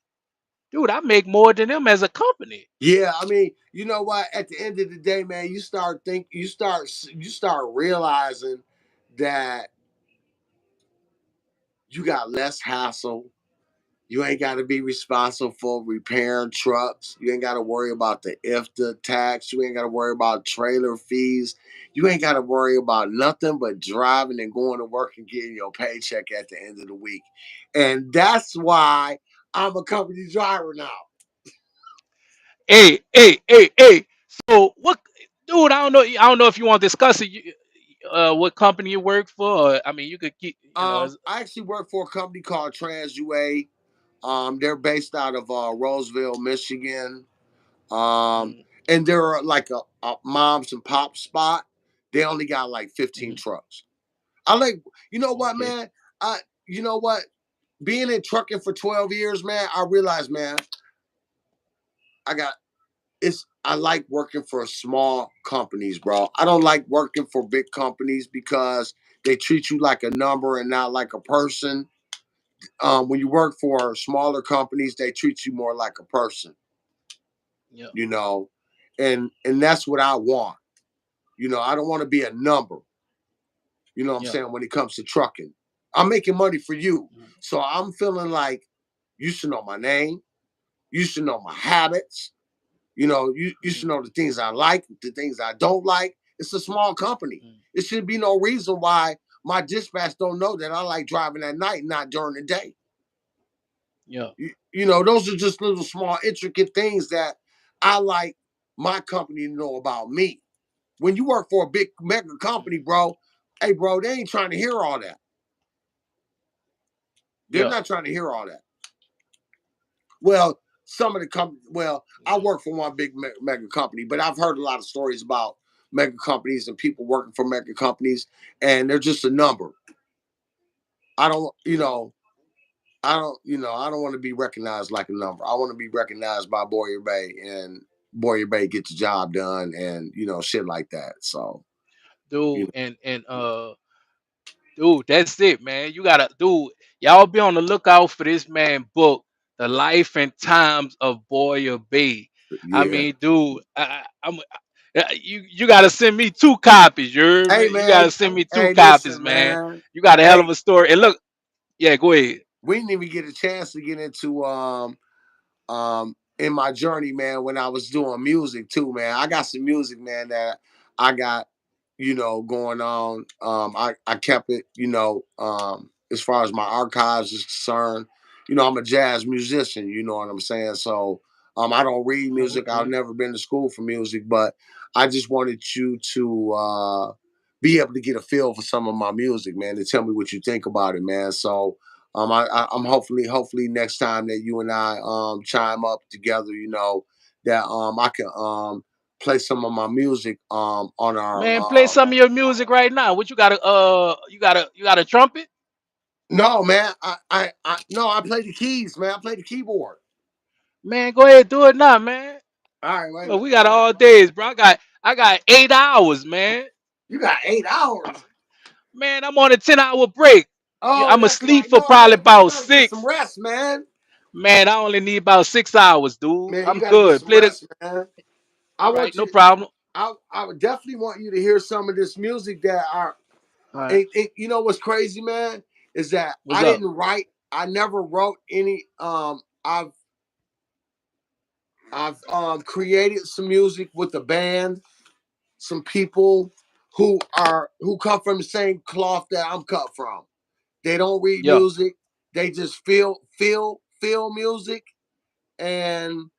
dude, I make more than them as a company. Yeah. I mean, you know what? At the end of the day, man, you start realizing that you got less hassle. You ain't got to be responsible for repairing trucks. You ain't got to worry about the IFTA tax. You ain't got to worry about trailer fees. You ain't got to worry about nothing but driving and going to work and getting your paycheck at the end of the week. And that's why I'm a company driver now. Hey. So what, dude? I don't know. I don't know if you want to discuss it. What company you work for? Or, I mean, you could keep. I actually work for a company called TransUA. They're based out of Roseville, Michigan. Um, Mm, and they're like a moms and pop spot. They only got like 15 mhm, trucks. I like, you know what, okay. man? You know what? Being in trucking for 12 years, man, I realized, man, I got I like working for small companies, bro. I don't like working for big companies because they treat you like a number and not like a person. When you work for smaller companies, they treat you more like a person, Yeah. you know, and that's what I want. I don't want to be a number, you know what I'm Yeah. saying, when it comes to trucking. I'm making money for you. Mhm, So I'm feeling like you should know my name. You should know my habits. You mhm, should know the things I like, the things I don't like. It's a small company. mhm. It should be no reason why my dispatch don't know that I like driving at night, not during the day. Yeah. Those are just little small intricate things that I like my company to know about me. When you work for a big mega company, Mhm, bro, hey, bro, they ain't trying to hear all that. They're yeah. not trying to hear all that. Well, some of the company. Well, I Yeah. work for one big mega company, but I've heard a lot of stories about mega companies and people working for mega companies, and they're just a number. I don't, you Mhm, know, I don't want to be recognized like a number. I want to be recognized by Boyer Bay, and Boyer Bay gets the job done, and shit like that. So, you dude, know, and dude, that's it, man. You gotta, dude. Y'all be on the lookout for this man book, The Life and Times of Boyer Bay. I yeah. mean, dude, you gotta send me two copies. You heard Hey me? You man, gotta send me two hey, copies, listen, man. man. You got a hell of Hey, a story. And look, yeah, go ahead. we didn't even get a chance to get into in my journey, man, when I was doing music too, man. I got some music, man, that I got, going on. I kept it, as far as my archives is concerned. I'm a jazz musician, you know what I'm saying? So I don't read Oh, music. I've okay. never been to school for music, but I just wanted you to be able to get a feel for some of my music, man, to tell me what you think about it, man. So I'm hopefully next time that you and I chime up together, that I can play some of my music on our Man, play some of your music right now. What you got a you got a trumpet? no man, no, I play the keys, man. I play the keyboard. Man, go ahead, do it now, man. All right, wait a Well, minute. we got all days, bro. I got 8 hours, man. You got 8 hours. Man, I'm on a 10-hour break. Yeah, Oh, I'm that's asleep right. for No, probably man, you about gotta get some 6. rest, man. Man, I only need about 6 hours, dude. Man, you I'm gotta get good. some Play the. rest, man. I All right, want no you. problem. I would definitely want you to hear some of this music that are. All right, You know what's crazy, man, is that what's I up? didn't write. I never wrote any. I've created some music with a band, some people who come from the same cloth that I'm cut from. They don't read Yeah. music. They just feel music, and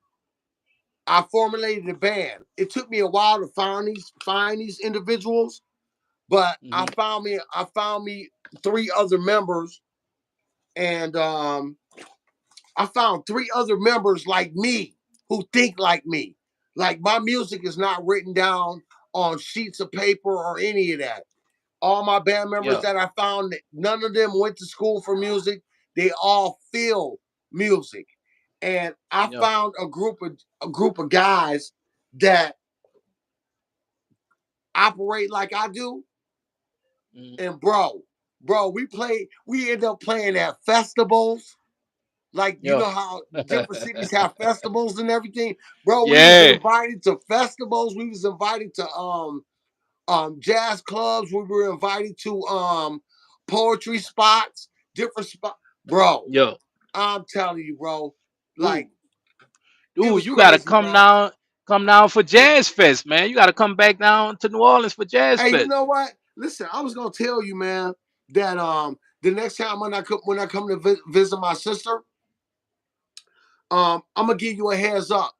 I formulated a band. It took me a while to find these individuals, but Hmm. I found me three other members, and I found three other members like me who think like me. Like my music is not written down on sheets of paper or any of that. All my band members Yeah. that I found, none of them went to school for music. They all feel music, and I Yeah. found a group of guys that operate like I do. Mhm. And bro, we end up playing at festivals. Like you Yeah. know how different cities have festivals and everything. Bro, we was Yeah. invited to festivals. We was invited to jazz clubs. We were invited to poetry spots, different spots. Bro, Yeah. I'm telling you, bro, Dude, like it dude, was you gotta crazy, come bro. down, come down for Jazz Fest, man. You gotta come back down to New Orleans for Jazz Hey, you Fest. know what? Listen, I was gonna tell you, man, that the next time when I come to visit my sister, I'm gonna give you a heads up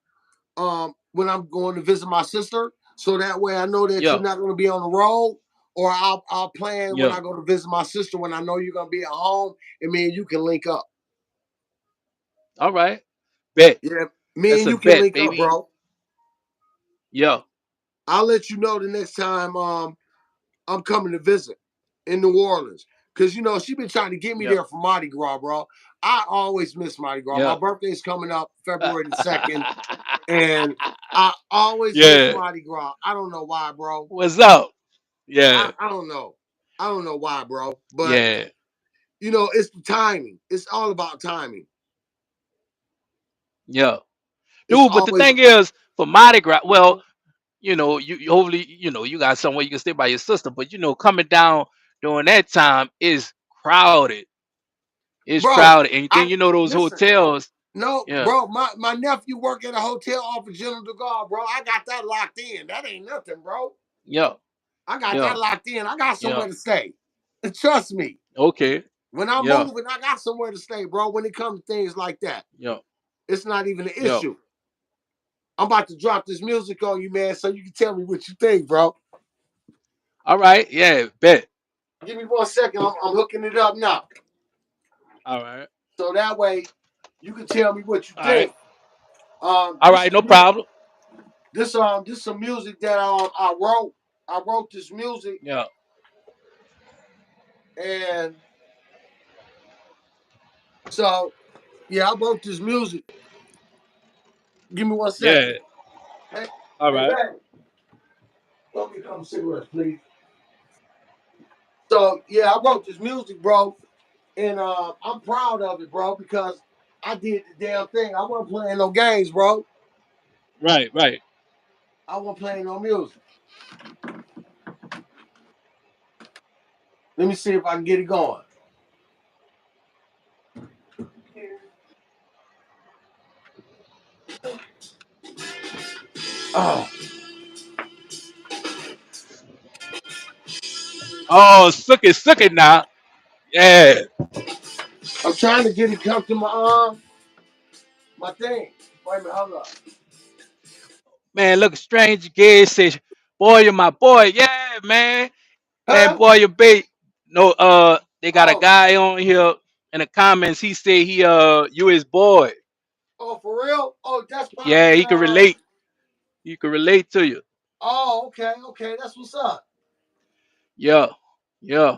when I'm going to visit my sister, so that way I know that you're Yeah. not gonna be on the road. Or I'll plan when Yeah. I go to visit my sister when I know you're gonna be at home, and me and you can link up. All right. Bet. Yeah, me That's and a you can bet, link up, baby. bro. Yeah. I'll let you know the next time I'm coming to visit in New Orleans. Cause she been trying to get me Yeah. there for Mardi Gras, bro. I always miss Mardi Gras. My Yeah. birthday's coming up February 2nd, and I always miss Yeah. Mardi Gras. I don't know why, bro. What's up? I, Yeah. I don't know. I don't know why, bro. But Yeah. it's the timing. It's all about timing. Yeah. It's Dude, but the always thing is, for Mardi Gras, well, you hopefully, you got somewhere you can stay by your sister, but coming down during that time is crowded. It's bro. crowded. And then I those listen. hotels. No, Yeah. bro, my nephew work at a hotel off of General DeGaulle, bro. I got that locked in. That ain't nothing, bro. Yeah. I got Yeah. that locked in. I got Yeah. somewhere to stay. Trust me. Okay. When I'm Yeah. moving, I got somewhere to stay, bro. When it comes to things like that, Yeah. it's not even an Yeah. issue. I'm about to drop this music on you, man, so you can tell me what you think, bro. All right. Yeah. Bet. Give me 1 second. I'm hooking it up now. All right. So that way you can tell me what you All right. think. All This right. is No music. problem. This some music that I wrote. I wrote this music, Yeah. and so yeah, I wrote this music. Give me 1 second. Yeah. Hey, All hey, right. babe, let me come cigarettes, please. So yeah, I wrote this music, bro, and I'm proud of it, bro, because I did the damn thing. I wasn't playing no games, bro. Right. Right. I wasn't playing no music. Let me see if I can get it going. Oh, Oh, suck it now. Yeah. I'm trying to get it come to my thing. Wait a minute, hold up. Man, look, strange gay says, boy, you're my boy. Yeah, man. Man, Huh? boy, you bait. No, they got a Oh, guy on here in the comments. He said he you his boy. Oh, for real? Oh, that's Yeah, probably he can relate. He can relate to you. oh, okay, okay, that's what's up. Yeah, yeah.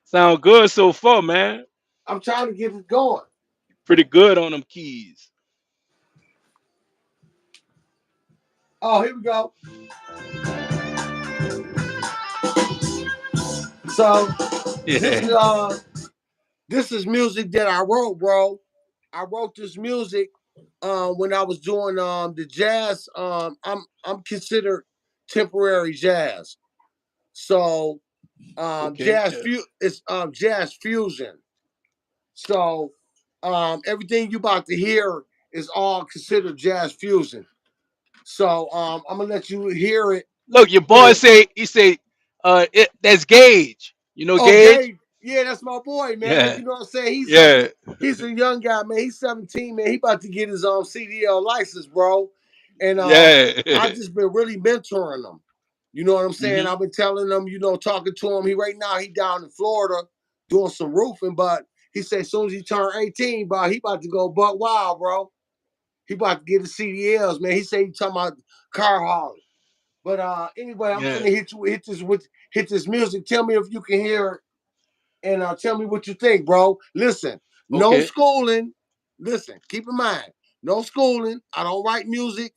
Sound good so far, man. I'm trying to get it going. Pretty good on them keys. Oh, here we go. So this Yeah. is this is music that I wrote, bro. I wrote this music when I was doing the jazz. I'm considered temporary jazz. So Okay. Yeah. it's jazz fusion. So everything you about to hear is all considered jazz fusion. So I'm gonna let you hear it. Look, your You boy know, say he say that's Gage. You know oh, Gage? Gabe, yeah, that's my boy, man. Yeah. You know what I'm saying? Yeah. He's a young guy, man. He's 17, man. He about to get his CDL license, bro. And Yeah. I just been really mentoring him. You know what I'm saying? hmm I've been telling him, talking to him. He right now he down in Florida doing some roofing, but he said as soon as he turn 18, bro, he about to go buck wild, bro. He about to get his CDLs, man. He said he talking about car hauling. But anyway, I'm Yeah. finna hit this music. Tell me if you can hear it and tell me what you think, bro. Listen, no Okay. schooling. Listen, keep in mind, no schooling. I don't write music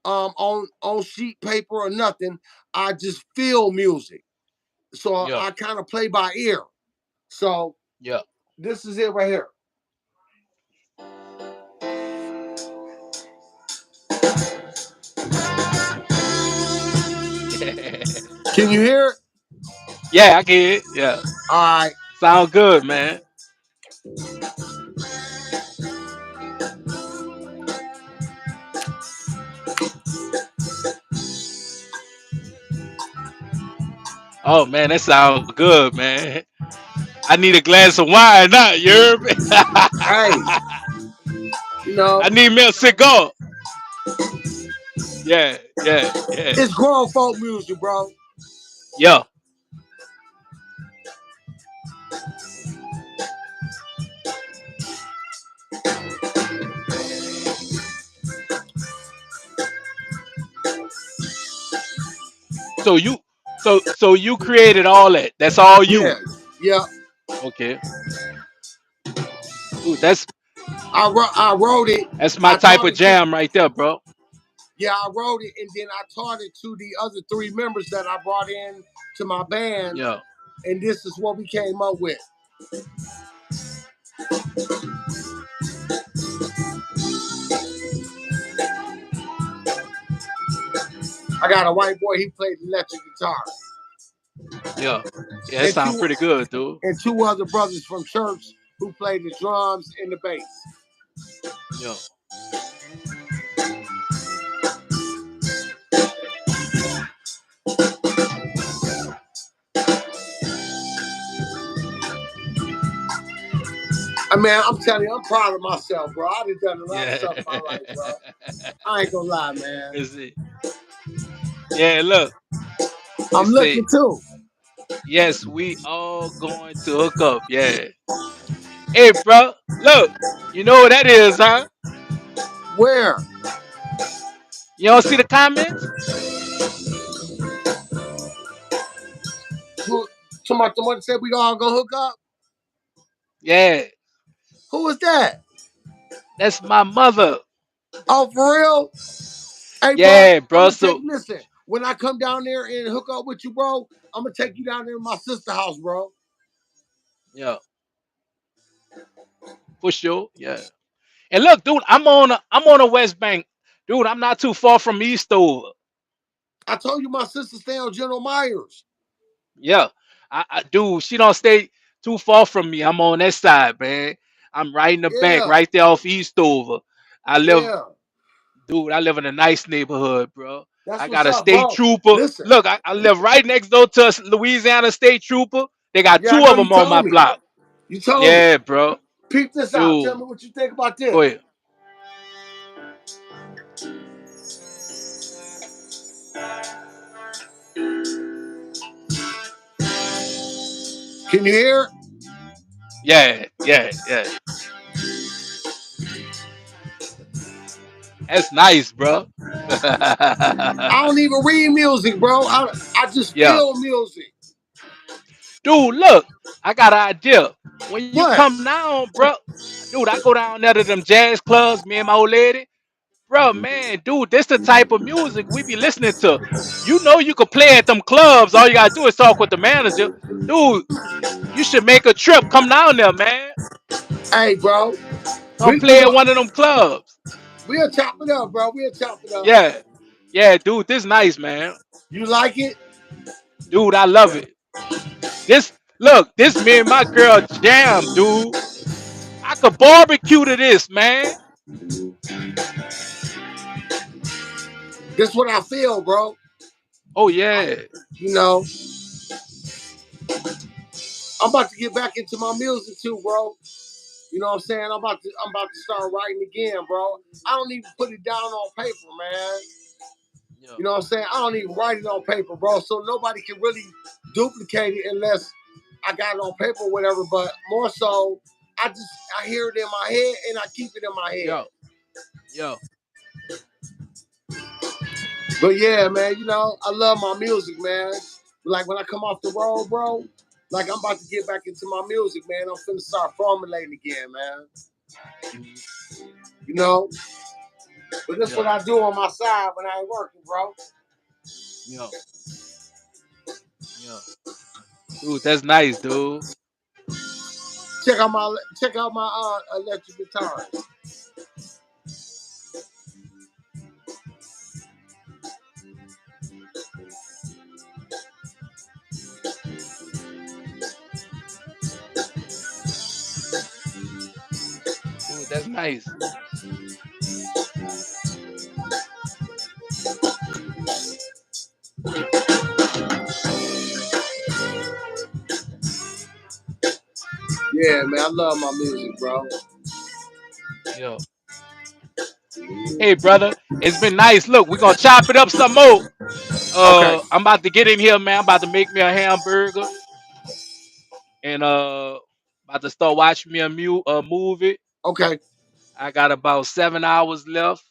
on sheet paper or nothing. I just feel music. So Yeah. I kind of play by ear. So Yeah. this is it right here. Can you hear it? Yeah, I get it. Yeah. All right. Sound good, man. Oh man, that sound good, man. I need a glass of wine now, you heard me? Hey, you know, I need me a cigar. Yeah, yeah, yeah. it's grown folk music, bro. Yeah. So you created all that. That's all Yeah, you. yeah. Okay. Ooh, that's I wrote it. that's my I type taught of it to jam right there, bro. yeah, I wrote it and then I taught it to the other three members that I brought in to my band, Yeah. and this is what we came up with. I got a white boy, he played electric guitar, Yeah. Yeah, that and sound pretty good, dude. two other brothers from church who played the drums and the bass. Yeah. I mean, I'm telling you, I'm proud of myself, bro. I've done a lot of Yeah. stuff in my life, bro. I ain't gonna lie, man. Let's see. Yeah, look. He I'm looking said, too. yes, we all going to hook up. Yeah. Hey, bro, look. You know what that is, huh? Where? You don't see the comments? Who? Somebody, someone said we all gonna hook up. Yeah. Who was that? That's my mother. Oh, for real? Hey, bro, Yeah, I'm bro. gonna take. So, Listen, when I come down there and hook up with you, bro, I'm gonna take you down there to my sister house, bro. yeah, for sure. Yeah. And look, dude, I'm on a West Bank. Dude, I'm not too far from Eastover. I told you my sister stay on General Myers. Yeah. Dude, she don't stay too far from me. I'm on that side, man. I'm right in the back, Yeah, right there off Eastover. I live, yeah. dude, I live in a nice neighborhood, bro. That's I what's got a up, state bro. trooper. Listen, Look, I live right next door to a Louisiana state trooper. They got yeah, I two know of you them on my told me. block. You told me. Yeah, bro. Peep this out. Tell Dude, me what you think about go this. ahead. Can you hear it? Yeah, yeah, yeah. That's nice, bro. I don't even read music, bro. I just Yeah. feel music. Dude, look, I got an idea. When you What? come down, bro, dude, I go down there to them jazz clubs, me and my old lady. Bro, man, dude, this the type of music we be listening to. You know you could play at them clubs. All you gotta do is talk with the manager. Dude, you should make a trip. Come down there, man. Hey, bro. Come We play at go. one of them clubs. We'll chop it up, bro. We'll chop it up. Yeah. Yeah, dude, this nice, man. You like it? Dude, I love it. This look, this me and my girl jam, dude. I could barbecue to this, man. This what I feel, bro. Oh I, yeah. you know, I'm about to get back into my music too, bro. You know what I'm saying? I'm about to start writing again, bro. I don't even put it down on paper, man. Yeah. You know what I'm saying? I don't even write it on paper, bro. So nobody can really duplicate it unless I got it on paper or whatever. But more so, I hear it in my head and I keep it in my head. Yo, yo, But yeah, man, I love my music, man. Like when I come off the road, bro, like I'm about to get back into my music, man. I'm finna start formulating again, man. mhm, You know? But that's what yo, I do on my side when I ain't working, bro. yo, yo. Dude, that's nice, dude. Check out my electric guitar. Dude, that's nice. Yeah, man, I love my music, bro. Yo. Hey, brother, it's been nice. Look, we're gonna chop it up some more. Okay, I'm about to get in here, man. I'm about to make me a hamburger and about to start watching me a movie. okay, I got about 7 hours left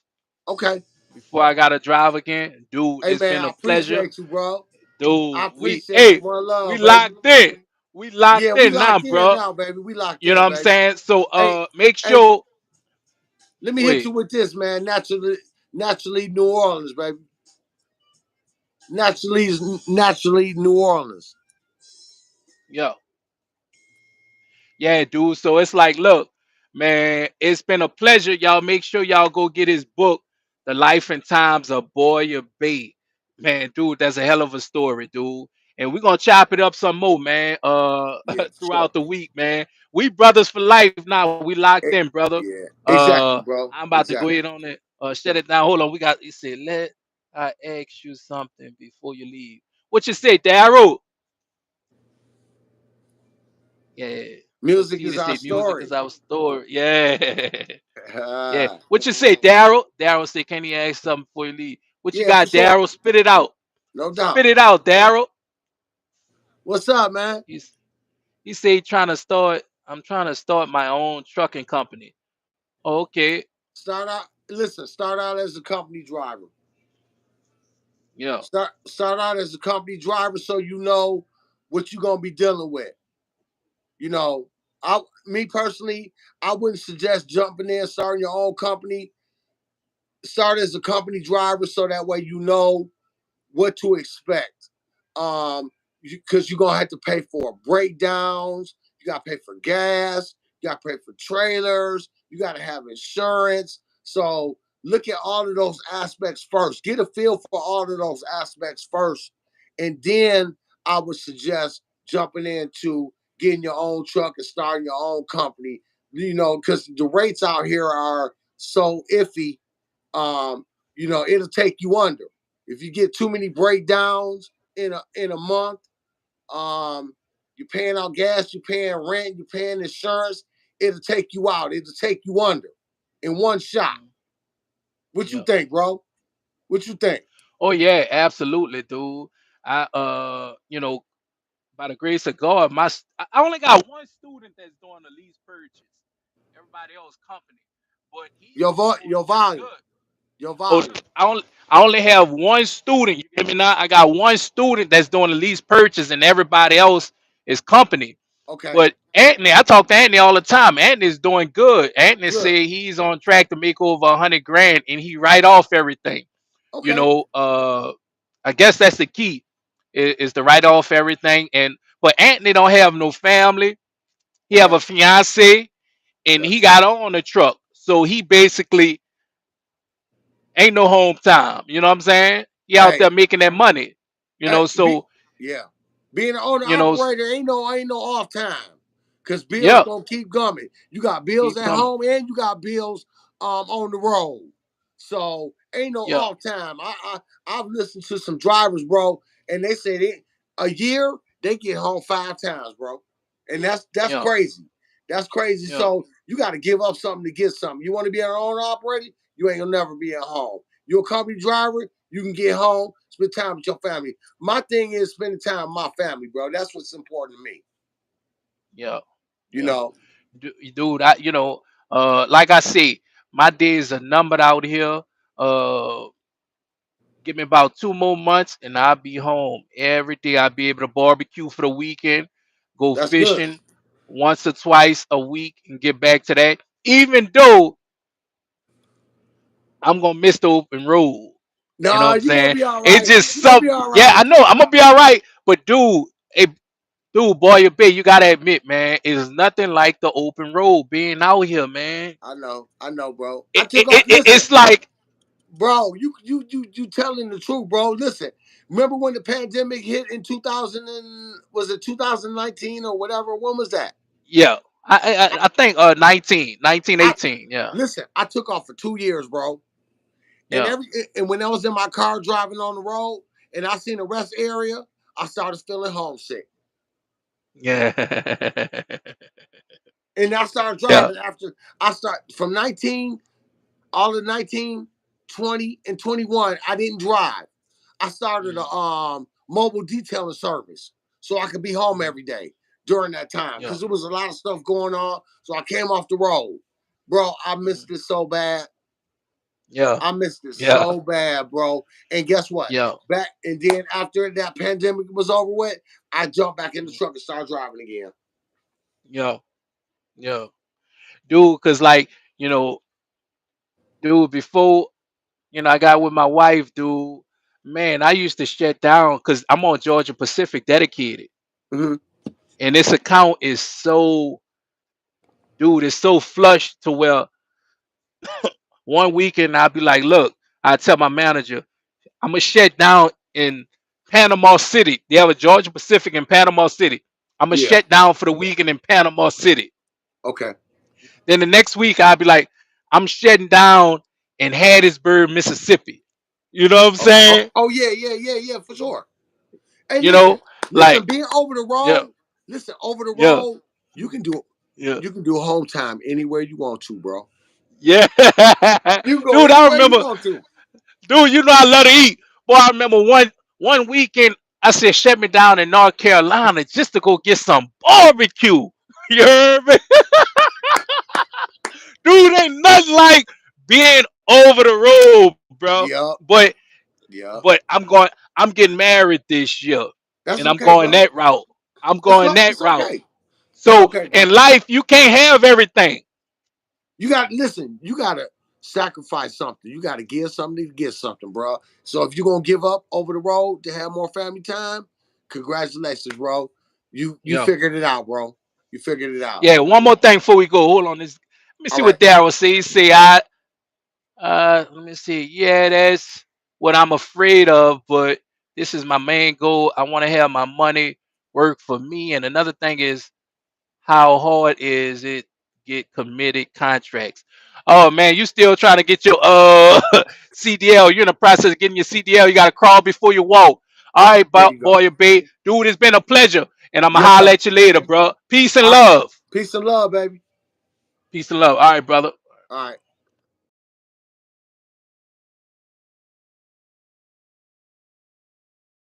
okay. before I gotta drive again. Dude, Hey, it's man, been I a pleasure. appreciate you, bro. I Dude, appreciate you. One we love, baby. locked in. We locked Yeah, we in now, locked in bro. now, baby. We locked You know in, what I'm baby. saying? So Hey, make hey, sure let me hit wait, you with this, man. Naturally, New Orleans, baby. Naturally, New Orleans. yo. Yeah, dude. So it's like, look, man, it's been a pleasure. Y'all make sure y'all go get his book, The Life and Times of Boyer Bay. Man, dude, that's a hell of a story, dude. And we're gonna chop it up some more, man, Yeah, for sure. throughout the week, man. We brothers for life now. We locked Eh, in, brother. yeah, exactly, bro. I'm about to go Exactly. ahead on it. Shut it down. Hold on. We got he said, let I ask you something before you leave. What you say, Daryl? Yeah. Music is Latinas our say music story. is our story. Yeah. Yeah. What you say, Daryl? Daryl say, can he ask something before you leave? What you Yeah, for got, sure. Daryl? Spit it out. No doubt. Spit it out, Daryl. What's up, man? He's he say trying to start. I'm trying to start my own trucking company. Okay. Start out as a company driver. Yeah. Start out as a company driver so you know what you're gonna be dealing with. You know, me personally, I wouldn't suggest jumping in, starting your own company. Start as a company driver so that way you know what to expect. Because you're gonna have to pay for breakdowns, you gotta pay for gas, you gotta pay for trailers, you gotta have insurance. So look at all of those aspects first. Get a feel for all of those aspects first. And then I would suggest jumping into getting your own truck and starting your own company. Because the rates out here are so iffy. Um, it'll take you under. If you get too many breakdowns in a month, you're paying out gas, you're paying rent, you're paying insurance, it'll take you out. It'll take you under in one shot. Mhm. What you Yeah. think, bro? What you think? Oh yeah, absolutely, dude. I by the grace of God, I only got one student that's doing the lease purchase. Everybody else company, but he's doing Your pretty volume. good. Your Oh, volume. I only have one student. You hear me now? I got one student that's doing the lease purchase, and everybody else is company. Okay. But Anthony, I talk to Anthony all the time. Anthony's doing good. Anthony Good. said he's on track to make over 100 grand, and he write off everything. You Okay. know, I guess that's the key is to write off everything. And but Anthony don't have no family. He have Okay. a fiance, and Yeah. he got on the truck, so he basically ain't no home time. You know what I'm saying? He out Hey, there making that money. You know, be so yeah. Being an owner you know, operator ain't no off time. Cause bills yep, gonna keep coming. You got bills keep at coming. home and you got bills on the road. So ain't no Yep, off time. I've listened to some drivers, bro, and they said a year they get home 5 times, bro. And that's yep, crazy. That's crazy. yep, So you got to give up something to get something. You want to be an owner operator, you ain't gonna never be at home. You're a company driver, you can get home, spend time with your family. My thing is spending time with my family, bro. That's what's important to me. yep, You yep. know, Dude, like I say, my days are numbered out here. Uh, Give me about 2 more months, and I'll be home every day. I'll be able to barbecue for the weekend, go that's good. fishing once or twice a week, and get back to that. Even though I'm gonna miss the open road. You know what Nah, I'm you gonna saying? be all It's right. just You gonna some, be all yeah, I right. know I'm gonna be all right. But dude, boy, you bet you gotta admit, man, it's nothing like the open road being out here, man. I know, bro. I took off. Listen, It's like, bro, you telling the truth, bro. Listen, remember when the pandemic hit in 2000 and was it 2019 or whatever? When was that? yeah, I think 19, I 18, yeah, listen. I took off for 2 years, bro. And yeah, when I was in my car driving on the road and I seen the rest area, I started feeling homesick. yeah, And I started yeah, driving after I start from 19, all of 19, 20, and 21. I didn't drive. I started a mm, mobile detailing service so I could be home mm, every day during that time yeah, because there was a lot of stuff going on. So I came off the road. Bro, I mm, missed it so bad. yeah, I missed it yeah, so bad, bro. And guess what? yeah, Back and then after that pandemic was over with, I jumped back in the mm, truck and started driving again. yeah, yeah, dude. Cause like you know, dude, before I got with my wife, dude. Man, I used to shut down because I'm on Georgia Pacific dedicated, Hmm. and this account is so, dude, it's so flush to where one weekend I'll be like, look, I tell my manager, I'm gonna shut down in Panama City. They have a Georgia Pacific in Panama City. I'm gonna Yeah. shut down for the weekend in Panama City. Okay. Then the next week I'll be like, I'm shutting down in Hattiesburg, Mississippi. You know what I'm saying? Yeah, yeah, for sure. Hey, You know, listen, like, being over the yeah, road, listen, over the yeah, road, you can do yeah, you can do home time anywhere you want to, bro. yeah. You can go Dude, I anywhere you remember, want to. dude, I love to eat. Boy, I remember one weekend I said shut me down in North Carolina just to go get some barbecue. You heard me? Dude, ain't nothing like being over the road, bro. Yep, But yep. I'm getting married this year, That's and I'm okay, going bro. that route. I'm going that It's route. okay. It's So okay, in bro. life, you can't have everything. You got listen. You got to sacrifice something. You got to give something to get something, bro. So if you're gonna give up over the road to have more family time, congratulations, bro. You Yeah. figured it out, bro. You figured it out. Yeah, one more thing before we go. Hold on. Let me All see right. what Daryl says. He say let me see. Yeah, that's what I'm afraid of, but this is my main goal. I want to have my money work for me. And another thing is how hard is it get committed contracts? Oh man, you still trying to get your CDL. You're in the process of getting your CDL. You gotta crawl before you walk. All right, There you go. boy, and babe. Dude, it's been a pleasure. And I'm gonna Yes, holler sir. at you later, bro. Peace and All right. love. Peace and love, baby. Peace and love. All right, brother. All right.